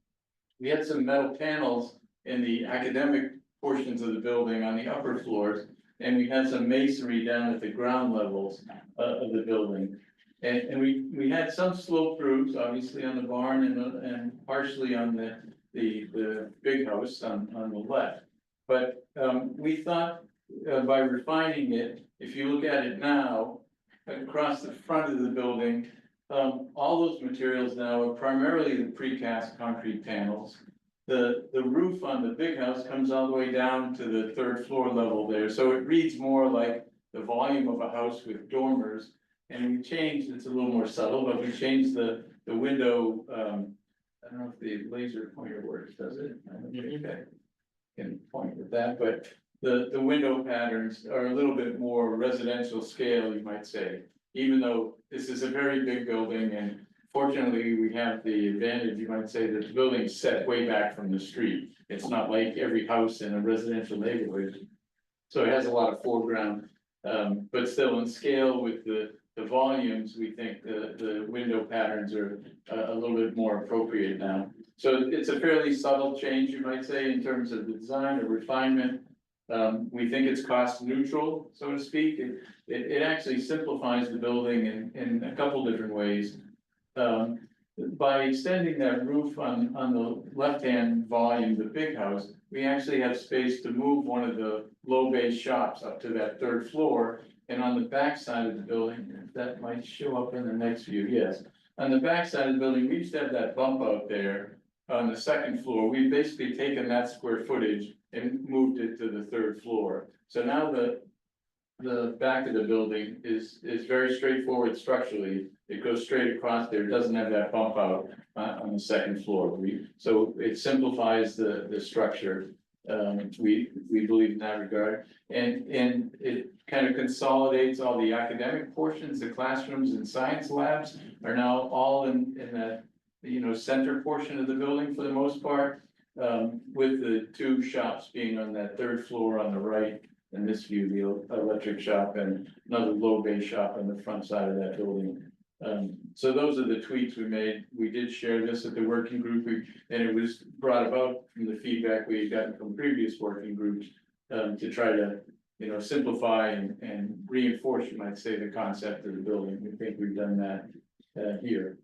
We had some metal panels in the academic portions of the building on the upper floors. And we had some masonry down at the ground levels of the building. And we had some slope roofs, obviously on the barn and partially on the big house on the left. But we thought by refining it, if you look at it now, across the front of the building, all those materials now are primarily the precast concrete panels. The roof on the big house comes all the way down to the 3rd floor level there, so it reads more like the volume of a house with dormers. And we changed, it's a little more subtle, but we changed the window, I don't know if the laser pointer works, does it? I don't think I can point with that, but the window patterns are a little bit more residential scale, you might say. Even though this is a very big building, and fortunately, we have the advantage, you might say, that the building is set way back from the street. It's not like every house in a residential neighborhood. So it has a lot of foreground, but still in scale with the volumes, we think the window patterns are a little bit more appropriate now. So it's a fairly subtle change, you might say, in terms of the design or refinement. We think it's cost neutral, so to speak. It actually simplifies the building in a couple different ways. by extending that roof on the left-hand volume, the big house, we actually have space to move one of the low base shops up to that third floor. And on the back side of the building, that might show up in the next view, yes. On the back side of the building, we used to have that bump out there on the second floor. We've basically taken that square footage and moved it to the third floor. So now the back of the building is very straightforward structurally. It goes straight across there, it doesn't have that bump out on the second floor. So it simplifies the structure. We believe in that regard, and it kind of consolidates all the academic portions. The classrooms and science labs are now all in that, center portion of the building for the most part. With the two shops being on that third floor on the right, and this view, the electric shop and another low base shop on the front side of that building. So those are the tweaks we made. We did share this at the working group, and it was brought about from the feedback we had gotten from previous working groups. To try to, simplify and reinforce, you might say, the concept of the building. We think we've done that here.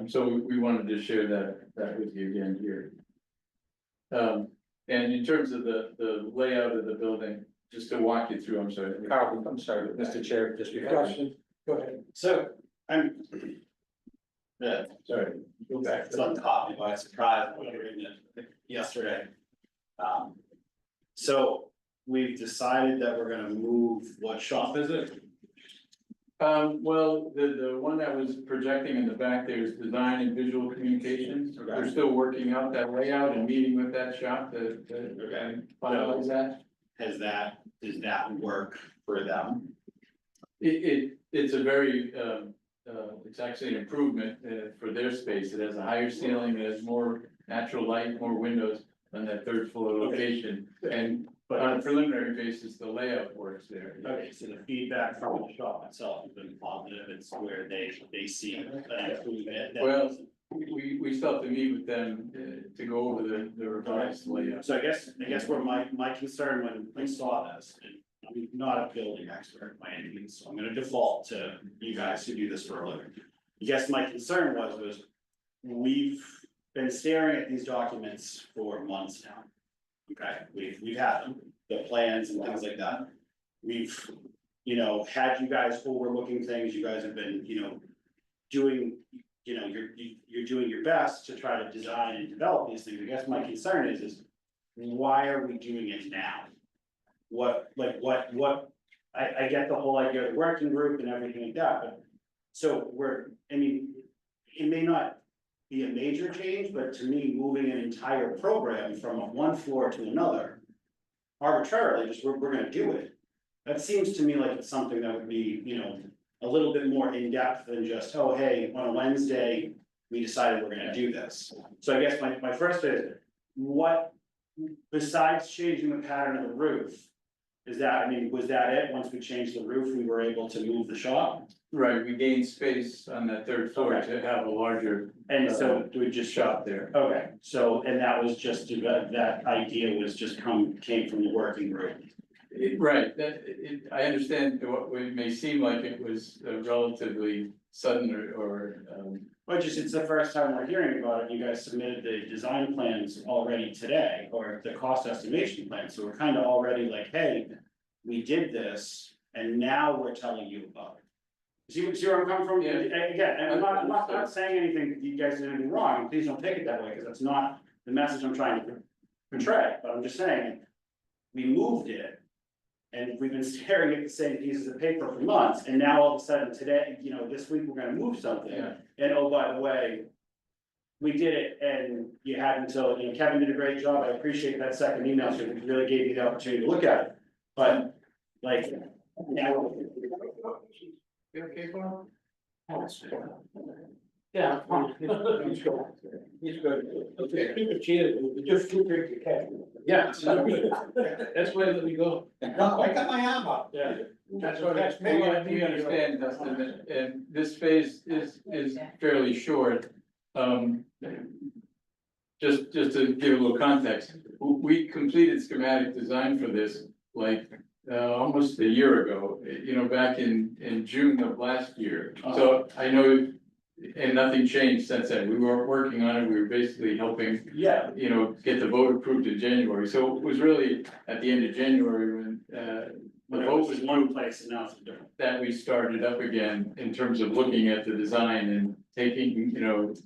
So we wanted to share that with you again here. And in terms of the layout of the building, just to walk you through, I'm sorry. Carl, I'm sorry, Mr. Chair, just before. Go ahead. So I'm. Yeah, sorry, go back. It's on top, by surprise, when we were in it yesterday. So we've decided that we're gonna move, what shop is it? Well, the one that was projecting in the back there is design and visual communications. We're still working out that layout and meeting with that shop to finalize that. Does that work for them? It's a very, it's actually an improvement for their space. It has a higher ceiling, it has more natural light, more windows on that third floor location. And on a preliminary basis, the layout works there. Okay, so the feedback from the shop itself has been positive, it's where they see an improvement. Well, we still have to meet with them to go over the revised layout. So I guess where my concern when I saw this, and I'm not a building expert by any means, so I'm gonna default to you guys who do this for a living. I guess my concern was we've been staring at these documents for months now. Okay, we've had them, the plans and things like that. We've, had you guys overlooking things, you guys have been, doing, you're doing your best to try to design and develop these things. I guess my concern is why are we doing it now? I get the whole idea of the working group and everything like that, but so it may not be a major change, but to me, moving an entire program from one floor to another arbitrarily, just we're gonna do it. That seems to me like it's something that would be, a little bit more in-depth than just, oh, hey, on a Wednesday, we decided we're gonna do this. So I guess my first is, what, besides changing the pattern of the roof, was that it? Once we changed the roof, we were able to move the shop? Right, we gained space on that third floor to have a larger. And so we just shop there. Okay, so, and that was just, that idea was came from the working group. Right, I understand what it may seem like it was relatively sudden or. But it's the first time we're hearing about it. You guys submitted the design plans already today, or the cost estimation plan, so we're kind of already like, hey, we did this, and now we're telling you about it. See where I'm coming from? Yeah. Again, and I'm not saying anything, you guys did anything wrong, please don't take it that way, because that's not the message I'm trying to portray, but I'm just saying, we moved it. And we've been staring at the same pieces of paper for months, and now all of a sudden today, this week, we're gonna move something. Yeah. And oh, by the way, we did it, and you had until, Kevin did a great job, I appreciate that second email, so it really gave you the opportunity to look at it. But, like, now. You okay, Bob? Yeah. He's good. He's good. Okay. Keep it cheated, just too big to catch. Yeah. That's where we go. No, I got my arm up. Yeah. That's what what we understand, Dustin, and this phase is fairly short. Just to give a little context, we completed schematic design for this almost a year ago, back in June of last year. So I know and nothing changed since then. We weren't working on it. We were basically helping, Yeah, get the vote approved in January. So it was really at the end of January when, but the it vote was was in one place and now it's different. that we started up again in terms of looking at the design and taking,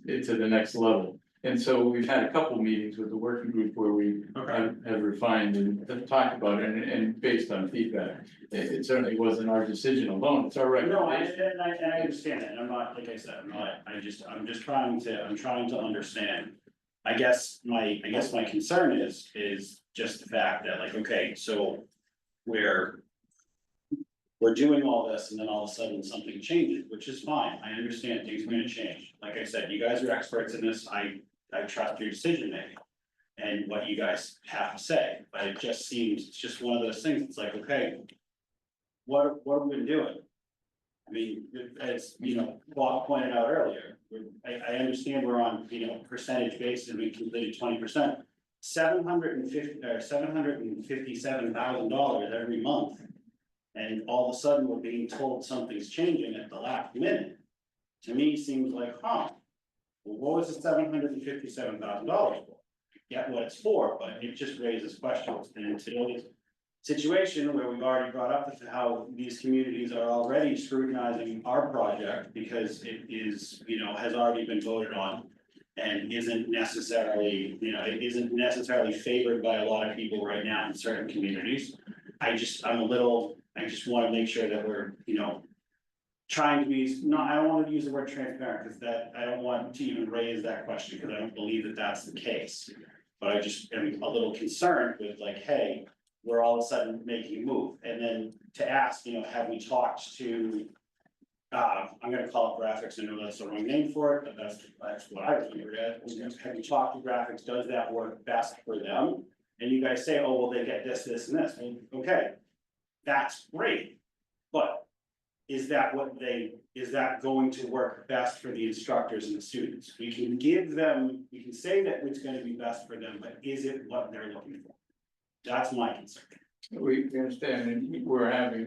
it to the next level. And so we've had a couple meetings with the working group where we have refined and have talked about it and based on feedback. It certainly wasn't our decision alone, it's our No, recommendation. and I understand that, and I'm not, like I said, I'm just trying to understand. I guess my concern is just the fact that like, okay, so we're doing all this and then all of a sudden something changes, which is fine. I understand things are gonna change. Like I said, you guys are experts in this. I trust your decision making and what you guys have to say, but it just seems, it's just one of those things. It's like, okay, what have we been doing? I mean, as Bob pointed out earlier, I understand we're on, percentage basis and we completed 20%. $757,000 every month. And all of a sudden, we're being told something's changing at the last minute. To me, seems like, well, what was the $757,000 for? Get what it's for, but it just raises questions. And in today's situation where we've already brought up how these communities are already scrutinizing our project because it is, has already been voted on. And isn't necessarily, it isn't necessarily favored by a lot of people right now in certain communities. I just want to make sure that we're, trying to be, I don't want to use the word transparent, because I don't want to even raise that question, because I don't believe that that's the case. But I just am a little concerned with like, hey, we're all of a sudden making a move, and then to ask, have we talked to, I'm gonna call it graphics, I know that's the wrong name for it, but that's what I remember it as. Have you talked to graphics, does that work best for them? And you guys say, oh, well, they get this, this, and this, well, okay, that's great, but is that going to work best for the instructors and the students? We can say that it's gonna be best for them, but is it what they're looking for? That's my concern. We understand, and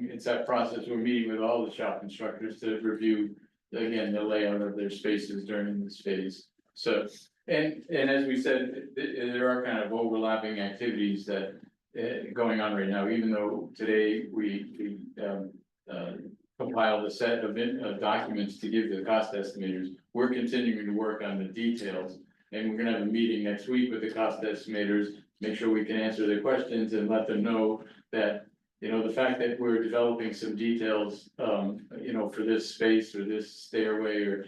it's that process, we're meeting with all the shop instructors to review, again, the layout of their spaces during this phase. So, and as we said, there are kind of overlapping activities that going on right now, even though today we compiled a set of documents to give the cost estimators. We're continuing to work on the details, and we're gonna have a meeting next week with the cost estimators, make sure we can answer their questions and let them know that, the fact that we're developing some details, for this space or this stairway, or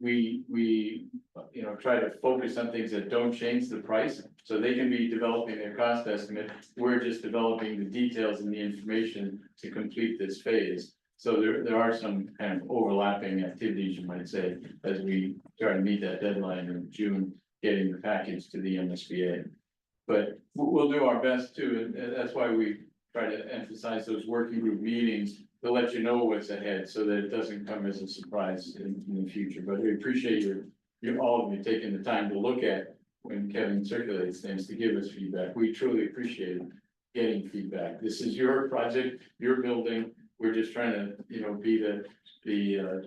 we try to focus on things that don't change the price, so they can be developing their cost estimate. We're just developing the details and the information to complete this phase. So there are some kind of overlapping activities, you might say, as we try to meet that deadline in June, getting the package to the MSBA. But we'll do our best too, and that's why we try to emphasize those working group meetings to let you know what's ahead, so that it doesn't come as a surprise in the future. But we appreciate all of you taking the time to look at when Kevin circulates things to give us feedback. We truly appreciate getting feedback. This is your project, your building. We're just trying to, be the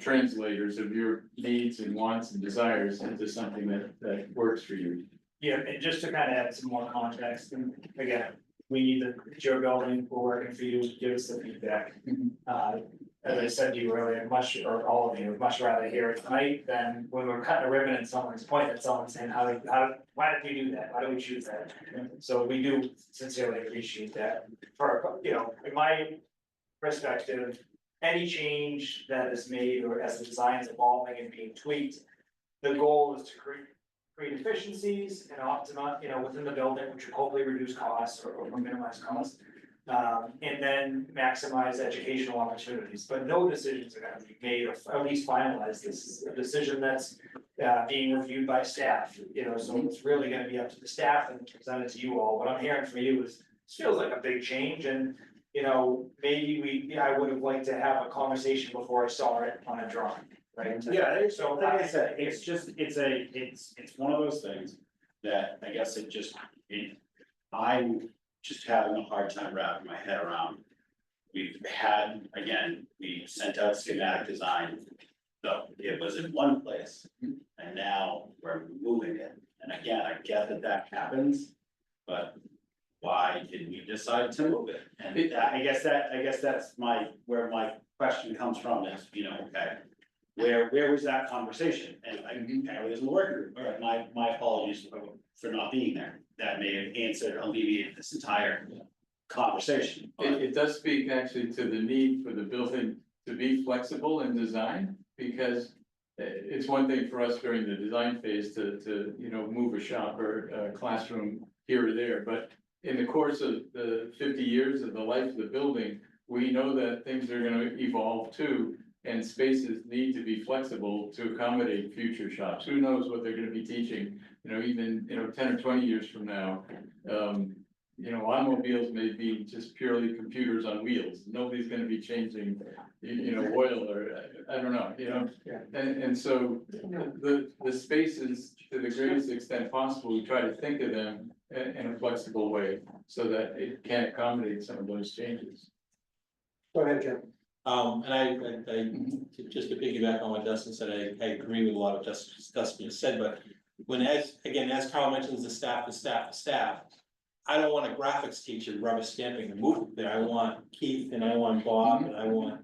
translators of your needs and wants and desires into something that works for you. Yeah, and just to kind of add some more context, and again, we need it's your building, we're working for you, give us the feedback. As I said to you earlier, or all of you, would much rather hear it tonight than when we're cutting a ribbon and someone's pointing at someone saying, why did we do that? Why do we choose that? So we do sincerely appreciate that. In my perspective, any change that is made or as the design is evolving and being tweaked, the goal is to create efficiencies and optimize, within the building, which will hopefully reduce costs or minimize costs. And then maximize educational opportunities, but no decisions are gonna be made or at least finalized. This is a decision that's being reviewed by staff, so it's really gonna be up to the staff and presented to you all. What I'm hearing from you is, this feels like a big change, and maybe I would have liked to have a conversation before I saw it on a drawing, right? Yeah, so like I said, it's one of those things that I guess I'm just having a hard time wrapping my head around. We sent out schematic design. So it was in one place, and now we're moving it, and again, I get that happens, but. Why did we decide to move it? And I guess that's where my question comes from is, okay. Where was that conversation? And apparently there's a work group, but my apologies for not being there. That may have alleviated this entire conversation. It does speak actually to the need for the building to be flexible in design, because it's one thing for us during the design phase to move a shop or a classroom here or there, but in the course of the 50 years of the life of the building, we know that things are gonna evolve too, and spaces need to be flexible to accommodate future shops. Who knows what they're gonna be teaching, even 10 or 20 years from now. Automobiles may be just purely computers on wheels. Nobody's gonna be changing, oil or, I don't know, And so the spaces, to the greatest extent possible, we try to think of them in a flexible way so that it can accommodate some of those changes. Go ahead, Jim. And I, just to piggyback on what Dustin said, I agree with a lot of Dustin said, but as Carl mentions the staff, I don't want a graphics teacher rubber stamping the movement there. I want Keith and I want Bob and I want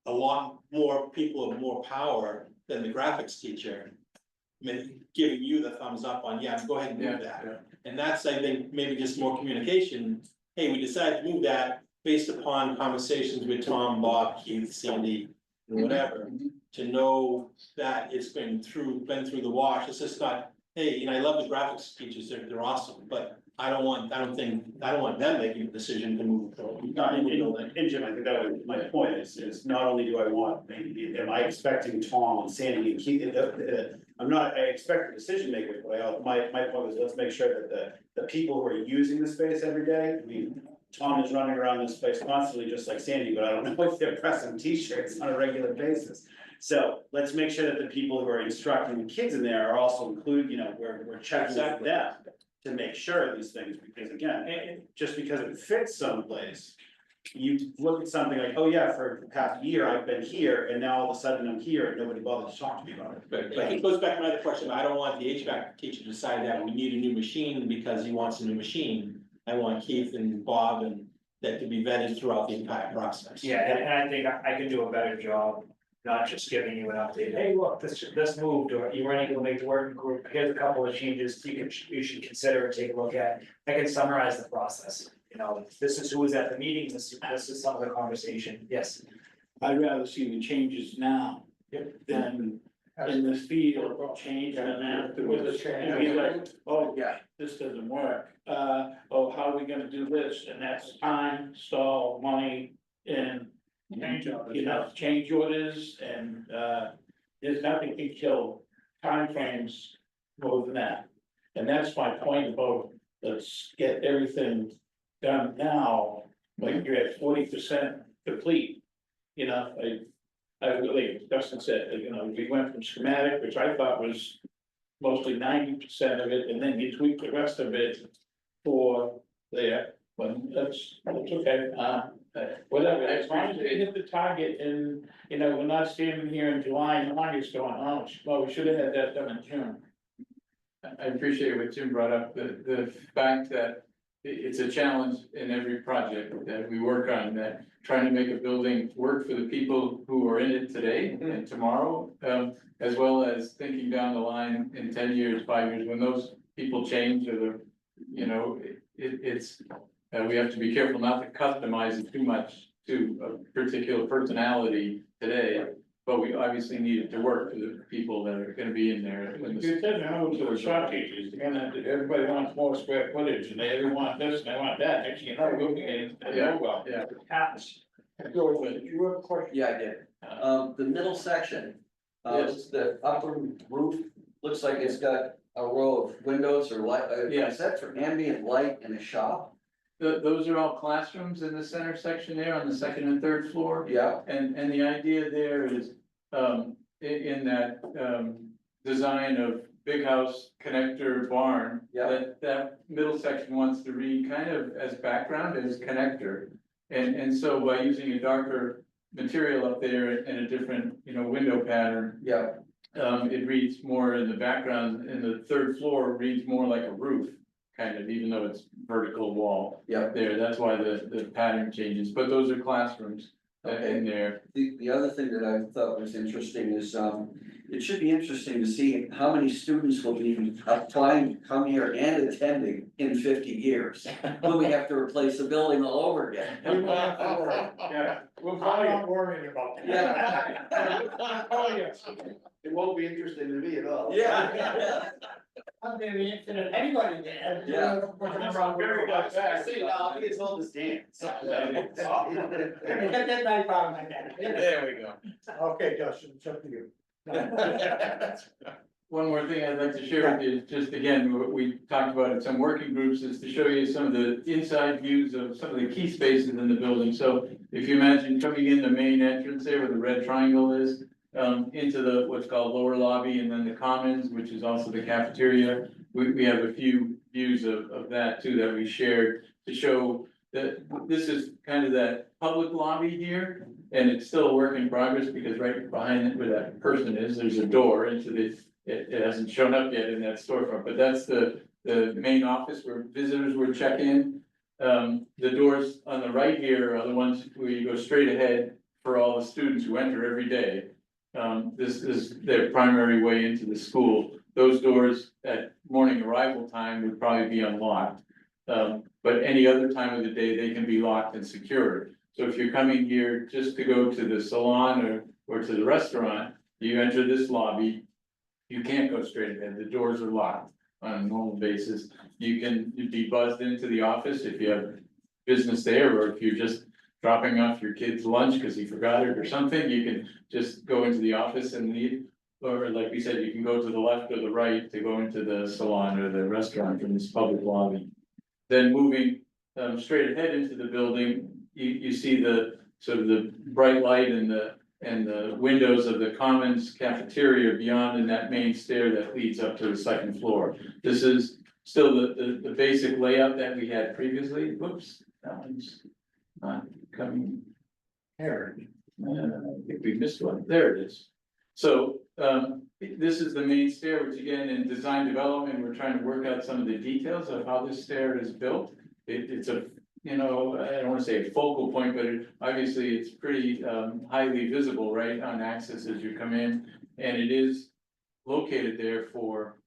a lot more people with more power than the graphics teacher. Giving you the thumbs up on, go ahead and move that. Yeah. And that's, I think, maybe just more communication. Hey, we decided to move that based upon conversations with Tom, Bob, Keith, Sandy, and whatever. To know that it's been through the wash. It's just not, hey, I love the graphics teachers, they're awesome, but I don't want them making the decision to move. And Jim, I think that was my point is not only do I want, am I expecting Tom and Sandy and Keith, I expect the decision makers, but my point is, let's make sure that the people who are using the space every day, Tom is running around this place constantly, just like Sandy, but I don't know if they're pressing t-shirts on a regular basis. So let's make sure that the people who are instructing the kids in there are also included, we're checking with them to make sure of these things, because again, just because it fits someplace, you look at something like, oh yeah, for the past year, I've been here, and now all of a sudden I'm here, and nobody bothers to talk to me about it. But it goes back to my other question. I don't want the HVAC teacher to decide that we need a new machine because he wants a new machine. I want Keith and Bob and that to be vetted throughout the entire process. Yeah, and I think I can do a better job, not just giving you an update, hey, look, this moved, or you weren't able to make the working group, here's a couple of changes you should consider and take a look at. I can summarize the process, this is who was at the meeting, this is some of the conversation, yes. I'd rather see the changes now than in the speed of change and afterwards. Oh, yeah, this doesn't work. How are we gonna do this? And that's time, stall, money, and change orders, and there's nothing can kill timeframes more than that. And that's my point about, let's get everything done now, like you're at 40% complete. I really, Dustin said, we went from schematic, which I thought was mostly 90% of it, and then you tweak the rest of it for there, but that's okay. Whatever, as long as they hit the target and, we're not standing here in July and August going, oh, well, we should have had that done in June. I appreciate what Jim brought up, the fact that it's a challenge in every project that we work on, that trying to make a building work for the people who are in it today and tomorrow, as well as thinking down the line in 10 years, 5 years, when those people change or we have to be careful not to customize it too much to a particular personality today. But we obviously need it to work for the people that are gonna be in there. You said, to the shop teachers, everybody wants more square footage, and they want this, and they want that, next thing you know, we'll be well. Yeah. Happens. You have a question? Yeah, I did. The middle section, Yes. the upper roof, looks like it's got a row of windows or light, Yes. is that for ambient light in a shop? Those are all classrooms in the center section there on the second and third floor. Yeah. And the idea there is, in that, design of big house connector barn. Yeah. That middle section wants to read kind of as background as connector. And so by using a darker material up there and a different, window pattern. Yeah, It reads more in the background, and the third floor reads more like a roof, kind of, even though it's vertical wall. yeah. There, that's why the pattern changes, but those are classrooms in there. The other thing that I thought was interesting is, it should be interesting to see how many students will be applying to come here and attending in 50 years. When we have to replace the building all over again. Yeah, we'll call you. worrying about Yeah. Oh, yes. It won't be interesting to me at all. Yeah. I'm very interested in anybody there. Yeah. Very much. I'll be as old as Dan. Get that knife out of my neck. There we go. Okay, Justin, it's up to you. One more thing I'd like to share with you, is just again, what we talked about in some working groups, is to show you some of the inside views of some of the key spaces in the building. So if you imagine coming in the main entrance there where the red triangle is, into the, what's called lower lobby, and then the commons, which is also the cafeteria. We have a few views of that too, that we shared to show that this is kind of that public lobby here. And it's still a work in progress, because right behind it where that person is, there's a door into the, it hasn't shown up yet in that storefront, but that's the main office where visitors would check in. The doors on the right here are the ones where you go straight ahead for all the students who enter every day. This is their primary way into the school. Those doors at morning arrival time would probably be unlocked. But any other time of the day, they can be locked and secured. So if you're coming here just to go to the salon or to the restaurant, you enter this lobby. You can't go straight ahead. The doors are locked on a normal basis. You'd be buzzed into the office if you have business there, or if you're just dropping off your kid's lunch because he forgot it or something, you can just go into the office and leave. Or like we said, you can go to the left or the right to go into the salon or the restaurant from this public lobby. Then moving straight ahead into the building, you see the sort of the bright light and the windows of the commons cafeteria beyond, in that main stair that leads up to the second floor. This is still the basic layout that we had previously. Whoops, that one's not coming here. I think we missed one. There it is. So this is the main stair, which again, in design development, we're trying to work out some of the details of how this stair is built. It's a, I don't want to say a focal point, but obviously it's pretty highly visible, right, on access as you come in. And it is located there for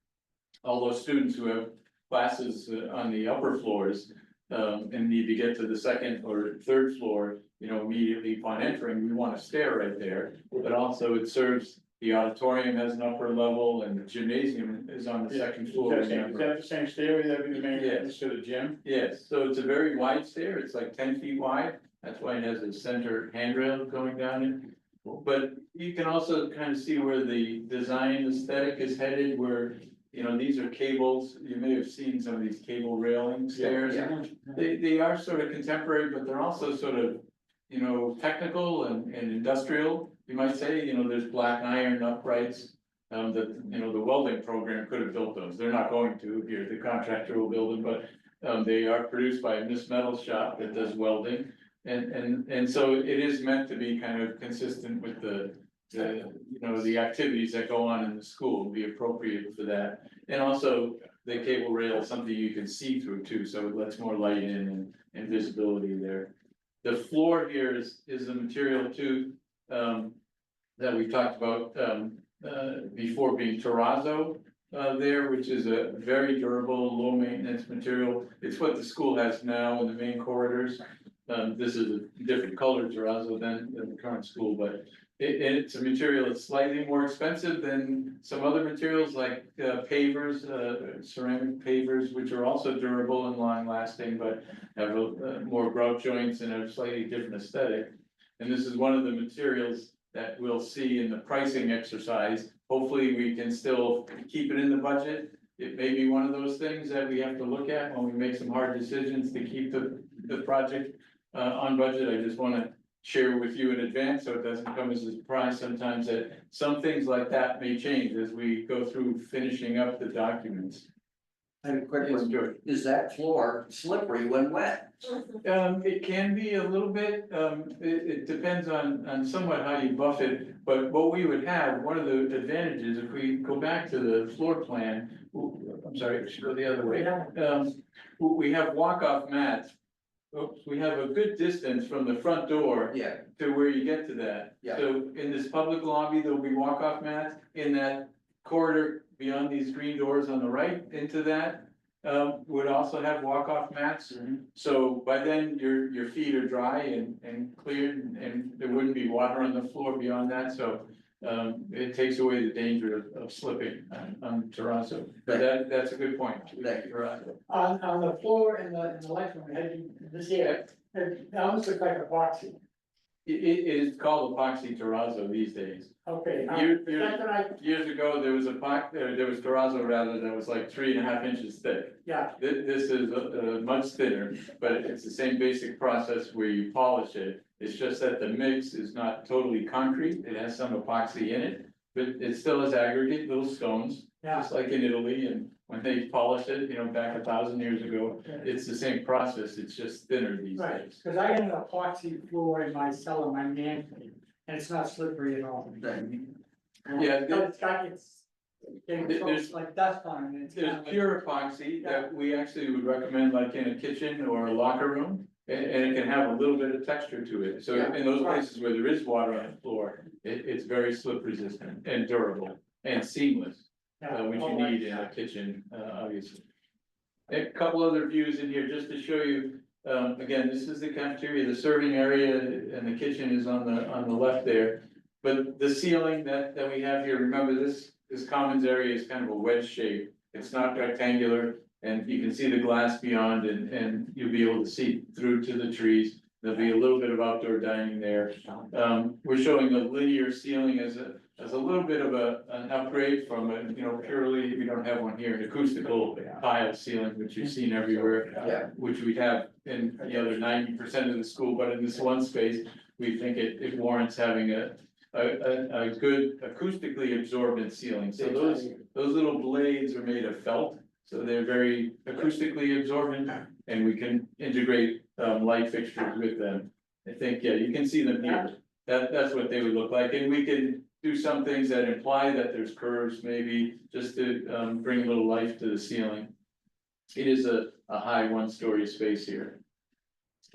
all those students who have classes on the upper floors and need to get to the second or third floor, immediately upon entering. We want a stair right there, but also it serves the auditorium as an upper level, and the gymnasium is on the second floor. Is that the same stair that we made Yes. to the gym? Yes, so it's a very wide stair. It's like 10 feet wide. That's why it has a center handrail going down it. But you can also kind of see where the design aesthetic is headed, where, these are cables. You may have seen some of these cable railing stairs. Yeah. They are sort of contemporary, but they're also sort of, technical and industrial, you might say. There's black iron uprights. That, the welding program could have built those. They're not going to here. The contractor will build them, but they are produced by a Miss Metal shop that does welding. And so it is meant to be kind of consistent with the activities that go on in the school, be appropriate for that. And also the cable rail is something you can see through too, so it lets more light in and visibility there. The floor here is the material too, that we talked about, before, being terrazzo there, which is a very durable, low maintenance material. It's what the school has now in the main corridors. This is a different color terrazzo than the current school, but it's a material that's slightly more expensive than some other materials like pavers, ceramic pavers, which are also durable and long lasting, but have more grout joints and a slightly different aesthetic. And this is one of the materials that we'll see in the pricing exercise. Hopefully we can still keep it in the budget. It may be one of those things that we have to look at when we make some hard decisions to keep the project on budget. I just want to share with you in advance so it doesn't come as a surprise sometimes that some things like that may change as we go through finishing up the documents. I have a quick Yes, one. George. Is that floor slippery when wet? It can be a little bit, it depends on somewhat how you buff it, but what we would have, one of the advantages, if we go back to the floor plan. I'm sorry, it should go the other way, we have walk-off mats. Oops, we have a good distance from the front door Yeah, to where you get to that. Yeah. So in this public lobby, there'll be walk-off mats in that corridor beyond these green doors on the right into that. Would also have walk-off mats. So by then, your feet are dry and cleared, and there wouldn't be water on the floor beyond that, so. It takes away the danger of slipping on terrazzo, but that's a good point. Thank you. Terrazzo. On the floor in the lunchroom, had you, this year, it almost looked like epoxy. It is called epoxy terrazzo these days. Okay. Years That's what I, years ago, there was there was terrazzo rather that was like 3.5 inches thick. yeah, This is much thinner, but it's the same basic process where you polish it. It's just that the mix is not totally concrete. It has some epoxy in it, but it still has aggregate little stones, yeah. just like in Italy. And when they polished it, back 1,000 years ago, it's the same process. It's just thinner these Right, days. because I got an epoxy floor in my cellar, my man cave, and it's not slippery at all. thank you. Yeah, But it's got, it's getting There's- so like dust on it. and it's There's kinda like- pure epoxy that we actually would recommend like in a kitchen or a locker room. And it can have a little bit of texture to it. So Yeah, in those right. places where there is water on the floor, it's very slip resistant and durable and seamless. Yeah, Which you all right. need in a kitchen, obviously. A couple other views in here, just to show you, again, this is the cafeteria, the serving area, and the kitchen is on the left there. But the ceiling that we have here, remember this commons area is kind of a wedge shape, it's not rectangular. And you can see the glass beyond and you'll be able to see through to the trees. There'll be a little bit of outdoor dining there. We're showing a linear ceiling as a little bit of an upgrade from purely, we don't have one here, an acoustical tile ceiling, which you've seen everywhere. Yeah. Which we have in the other 90% of the school, but in this one space, we think it warrants having a good acoustically absorbent ceiling. So those little blades are made of felt. So they're very acoustically absorbent and we can integrate light fixtures with them. I think, yeah, you can see them here. That's what they would look like. And we can do some things that imply that there's curves maybe just to bring a little life to the ceiling. It is a high one-story space here.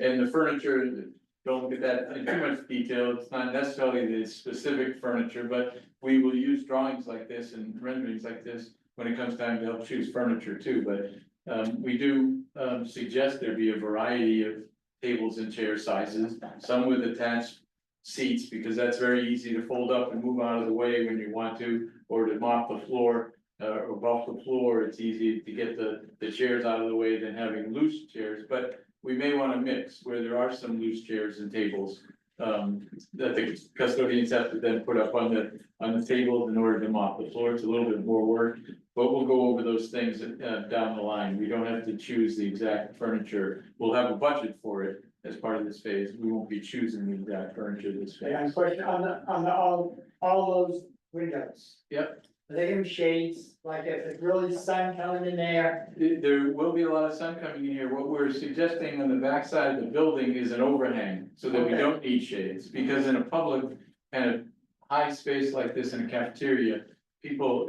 And the furniture, don't get that in too much detail. It's not necessarily the specific furniture, but we will use drawings like this and renderings like this when it comes time to help choose furniture too, but we do suggest there be a variety of tables and chair sizes, some with attached seats, because that's very easy to fold up and move out of the way when you want to, or to mop the floor, or buff the floor, it's easy to get the chairs out of the way than having loose chairs, but we may want to mix where there are some loose chairs and tables. That the custodians have to then put up on the table in order to mop the floor. It's a little bit more work, but we'll go over those things down the line. We don't have to choose the exact furniture. We'll have a budget for it as part of this phase. We won't be choosing the exact furniture this phase. And question on all those windows. Yep. Are they in shades, like if it's really sun coming in there? There will be a lot of sun coming in here. What we're suggesting on the backside of the building is an overhang, so that we Okay. don't need shades, because in a public kind of high space like this in a cafeteria, people,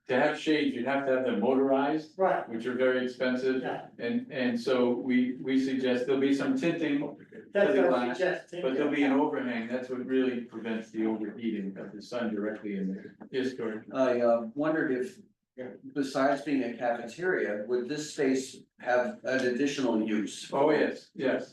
to have shades, you'd have to have them motorized, Right, which are very expensive. yeah, And so we suggest there'll be some tinting, that's To the what I glass, suggest. but there'll be an overhang. That's what really prevents the overheating of the sun directly in there. Yes, George? I wondered if, besides being a cafeteria, would this space have an additional use? Oh, yes.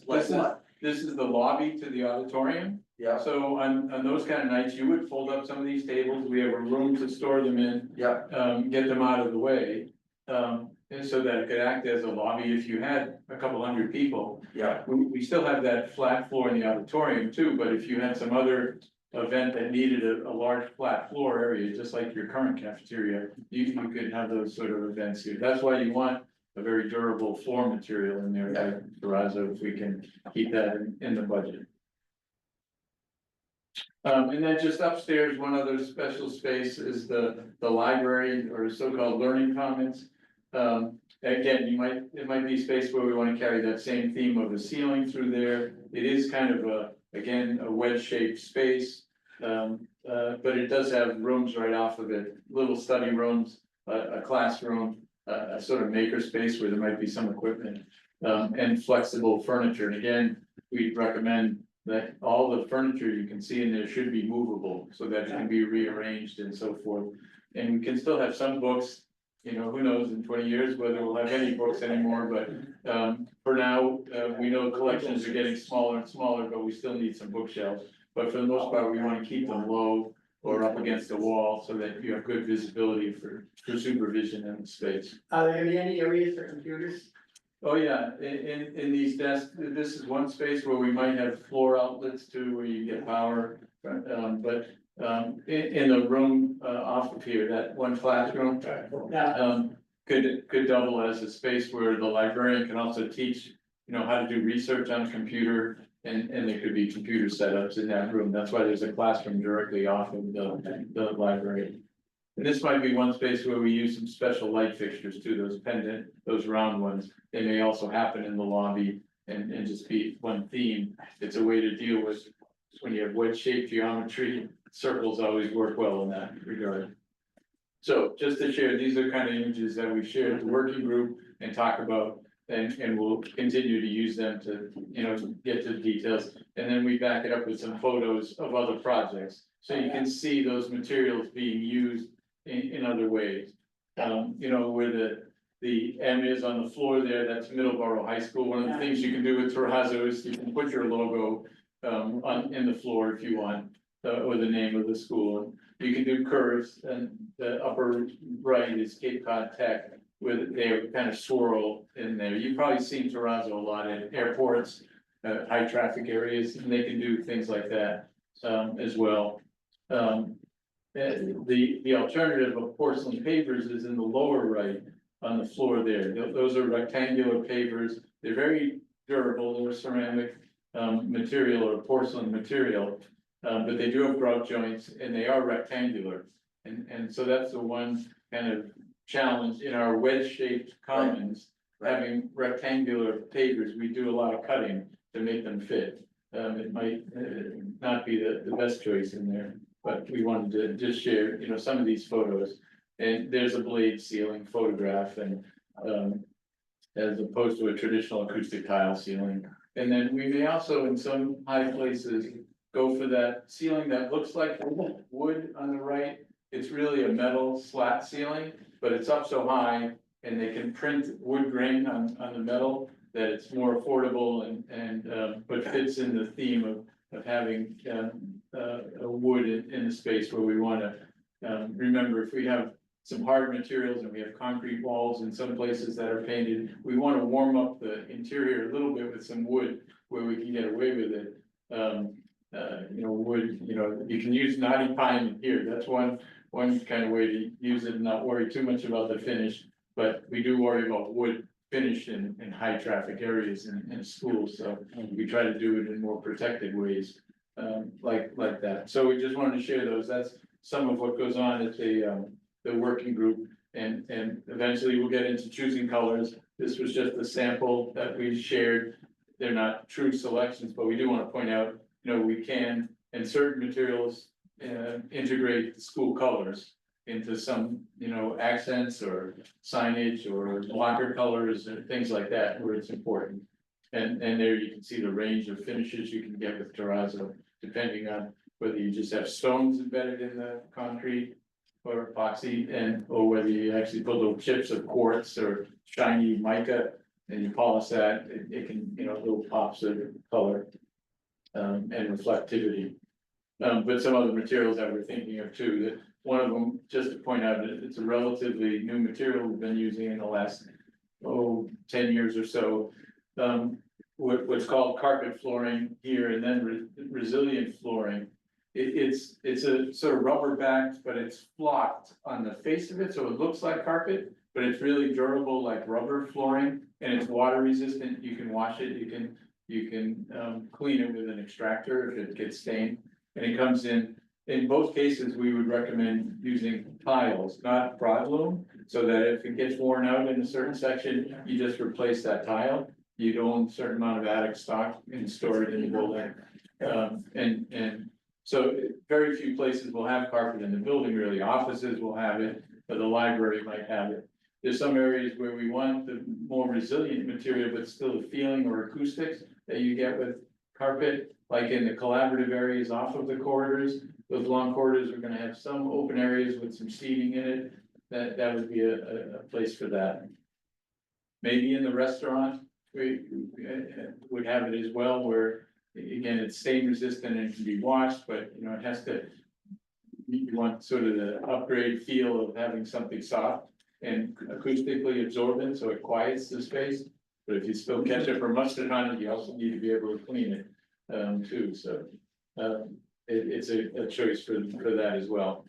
Like what? This is the lobby to the auditorium. Yeah, So on those kind of nights, you would fold up some of these tables. We have a room to store them in, yeah, get them out of the way. And so that it could act as a lobby if you had a couple hundred people. yeah, We still have that flat floor in the auditorium too, but if you had some other event that needed a large flat floor area, just like your current cafeteria, you could have those sort of events here. That's why you want a very durable floor material in there, like terrazzo, if we can keep that in the budget. And then just upstairs, one other special space is the library or so-called learning commons. again, it might be a space where we wanna carry that same theme of the ceiling through there. It is kind of again, a wedge-shaped space. But it does have rooms right off of it, little study rooms, a classroom, a sort of maker space where there might be some equipment. And flexible furniture, and again, we recommend that all the furniture you can see in there should be movable, so that it can be rearranged and so forth. And we can still have some books, you know, who knows in 20 years whether we'll have any books anymore, but for now, we know collections are getting smaller and smaller, but we still need some bookshelves. But for the most part, we wanna keep them low or up against the wall so that you have good visibility for supervision in the space. Are there gonna be any areas for computers? Oh, yeah, in these desks, this is one space where we might have floor outlets too, where you get power. In the room off of here, that one classroom, Yeah, could double as a space where the librarian can also teach, you know, how to do research on a computer. And there could be computer setups in that room. That's why there's a classroom directly off of the library. And this might be one space where we use some special light fixtures too, those pendant, those round ones. They may also happen in the lobby and just be one theme. It's a way to deal with when you have wedge-shaped geometry, circles always work well in that regard. So just to share, these are kind of images that we shared with the working group and talk about, and we'll continue to use them to, you know, get to the details. And then we back it up with some photos of other projects, so you can see those materials being used in other ways. You know, where the M is on the floor there, that's Middleborough High School. One of the things you can do with terrazzo is you can put your logo in the floor if you want, or the name of the school. You can do curves, and the upper right is Cape Cod Tech, where they kind of swirl in there. You've probably seen terrazzo a lot at airports, high traffic areas, and they can do things like that as well. The alternative of porcelain pavers is in the lower right on the floor there. Those are rectangular pavers. They're very durable. They're ceramic material or porcelain material, but they do have grout joints and they are rectangular. And so that's the one kind of challenge in our wedge-shaped commons. Having rectangular pavers, we do a lot of cutting to make them fit. It might not be the best choice in there, but we wanted to just share, you know, some of these photos. And there's a blade ceiling photograph, and as opposed to a traditional acoustic tile ceiling. And then we may also, in some high places, go for that ceiling that looks like wood on the right. It's really a metal slat ceiling, but it's up so high, and they can print wood grain on the metal, that it's more affordable and but fits in the theme of having a wood in the space where we wanna remember, if we have some hard materials and we have concrete walls in some places that are painted, we wanna warm up the interior a little bit with some wood where we can get away with it. You know, wood, you know, you can use knotty pine here. That's one kind of way to use it and not worry too much about the finish. But we do worry about wood finish in high traffic areas in schools, so we try to do it in more protected ways, like that. So we just wanted to share those. That's some of what goes on at the working group, and eventually we'll get into choosing colors. This was just a sample that we shared. They're not true selections, but we do want to point out, you know, we can, in certain materials, integrate the school colors into some, you know, accents or signage or blocker colors and things like that, where it's important. And there you can see the range of finishes you can get with terrazzo, depending on whether you just have stones embedded in the concrete or epoxy, or whether you actually put little chips of quartz or shiny mica and you polish that, it can, you know, little pops of color and reflectivity. But some other materials that we're thinking of too, that one of them, just to point out, it's a relatively new material we've been using in the last 10 years or so. What's called carpet flooring here, and then resilient flooring. It's a sort of rubber backed, but it's flocked on the face of it, so it looks like carpet, but it's really durable like rubber flooring, and it's water resistant. You can wash it, you can clean it with an extractor if it gets stained. And it comes in in both cases, we would recommend using tiles, not broadloom. So that if it gets worn out in a certain section, you just replace that tile. You'd own a certain amount of attic stock and store it in the building. And so very few places will have carpet in the building, really. Offices will have it, but the library might have it. There's some areas where we want the more resilient material, but still the feeling or acoustics that you get with carpet, like in the collaborative areas off of the corridors. Those long corridors are gonna have some open areas with some seating in it. That would be a place for that. Maybe in the restaurant, we would have it as well, where again, it's stain resistant and can be washed, but you know, it has to. You want sort of the upgrade feel of having something soft and acoustically absorbent, so it quiets the space. But if you spill ketchup or mustard on it, you also need to be able to clean it, too, so. It's a choice for that as well.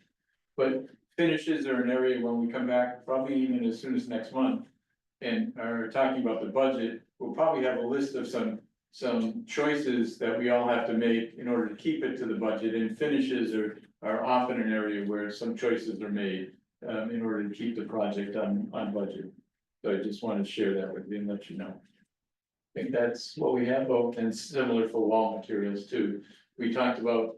But finishes are an area when we come back, probably even as soon as next month. And are talking about the budget, we'll probably have a list of some choices that we all have to make in order to keep it to the budget, and finishes are often an area where some choices are made. In order to keep the project on budget. So I just wanted to share that with you and let you know. I think that's what we have, both, and similar for wall materials too. We talked about,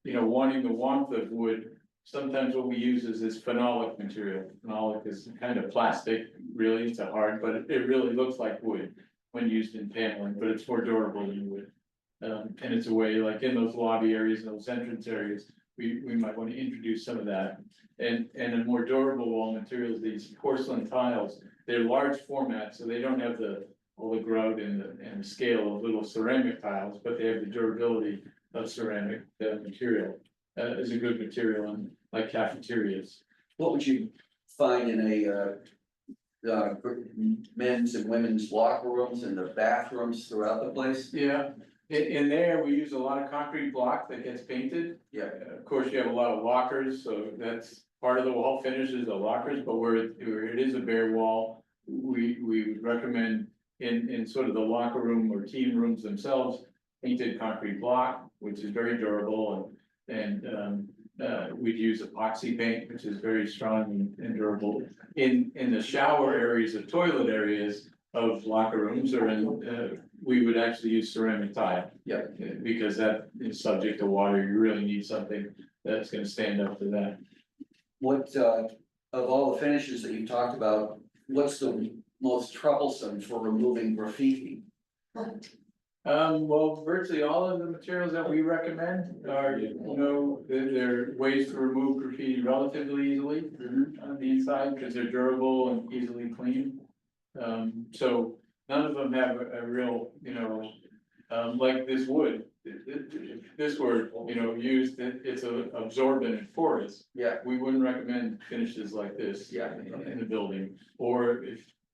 you know, wanting the warmth of wood. Sometimes what we use is this phenolic material. Phenolic is kind of plastic, really, it's a hard, but it really looks like wood when used in paneling, but it's more durable than wood. And it's a way, like in those lobby areas, those entrance areas, we might want to introduce some of that. And a more durable wall materials, these porcelain tiles, they're large format, so they don't have all the grout and the scale of little ceramic tiles, but they have the durability of ceramic material. Is a good material in like cafeterias. What would you find in men's and women's locker rooms and the bathrooms throughout the place? Yeah, in there, we use a lot of concrete block that gets painted. Yeah. Of course, you have a lot of lockers, so that's part of the wall finish is the lockers, but where it is a bare wall, we would recommend in sort of the locker room or team rooms themselves, painted concrete block, which is very durable, and we'd use epoxy paint, which is very strong and durable. In the shower areas of toilet areas of locker rooms or we would actually use ceramic tile. Yeah. Because that is subject to water, you really need something that's gonna stand up to that. What, of all the finishes that you talked about, what's the most troublesome for removing graffiti? Well, virtually all of the materials that we recommend are, you know, there are ways to remove graffiti relatively easily on the inside because they're durable and easily cleaned. So none of them have a real, you know, like this wood. If this were, you know, used, it's absorbent and porous. Yeah. We wouldn't recommend finishes like this. Yeah. In the building, or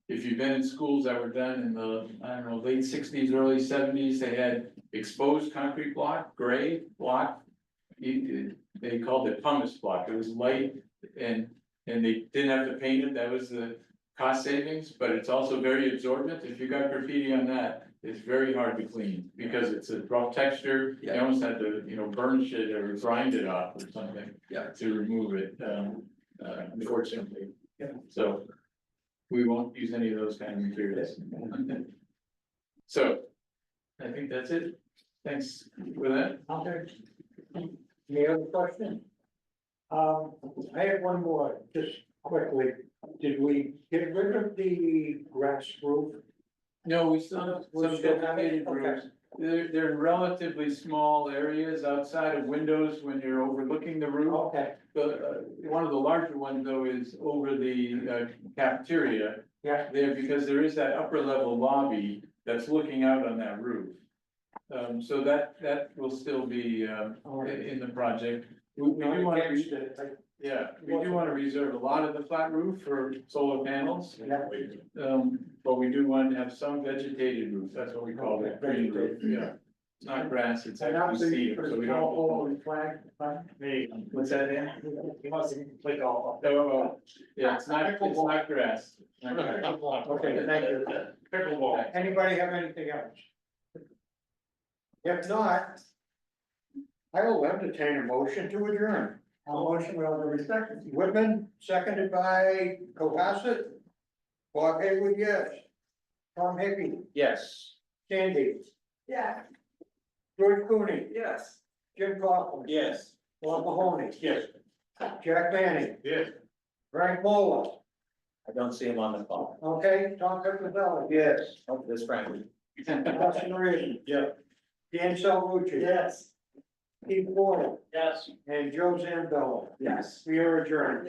if you've been in schools that were done in the, I don't know, late '60s, early '70s, they had exposed concrete block, gray block. They called it pumice block, it was light and they didn't have to paint it, that was the cost savings, but it's also very absorbent. If you got graffiti on that, it's very hard to clean because it's a rough texture. You almost had to, you know, burnish it or grind it off or something. Yeah. To remove it, unfortunately. Yeah. So we won't use any of those kind of materials. So I think that's it. Thanks for that. Okay. Any other question? I have one more, just quickly. Did we get rid of the grass roof? No, we still have some dedicated roofs. They're in relatively small areas outside of windows when you're overlooking the roof. Okay. But one of the larger ones though is over the cafeteria. Yeah. There, because there is that upper level lobby that's looking out on that roof. So that will still be in the project. We do want to. Yeah, we do want to reserve a lot of the flat roof for solar panels. But we do want to have some vegetated roof, that's what we call it, green roof, yeah. It's not grass, it's actually cedar, so we don't. What's that, Dan? He wants to click all. Oh, yeah, it's not grass. Okay, thank you. Pickleball. Anybody have anything else? If not, I will entertain a motion to adjourn. A motion will be seconded. Whitman, seconded by Cohasset. Bob Haywood, yes. Tom Hickey, Yes. Sandy, Yeah. George Cooney, Yes. Jim Coughlin. Yes. Bob Mahoney. Yes. Jack Manning. Yes. Frank Mola, I don't see him on the phone. okay, Tom Petrozelli. Yes. Oh, this Frank. Austin Reed. Yeah. Dan Salvucci. Yes. Keith Ford Yes. and Joe Zambella. Yes. We are adjourned.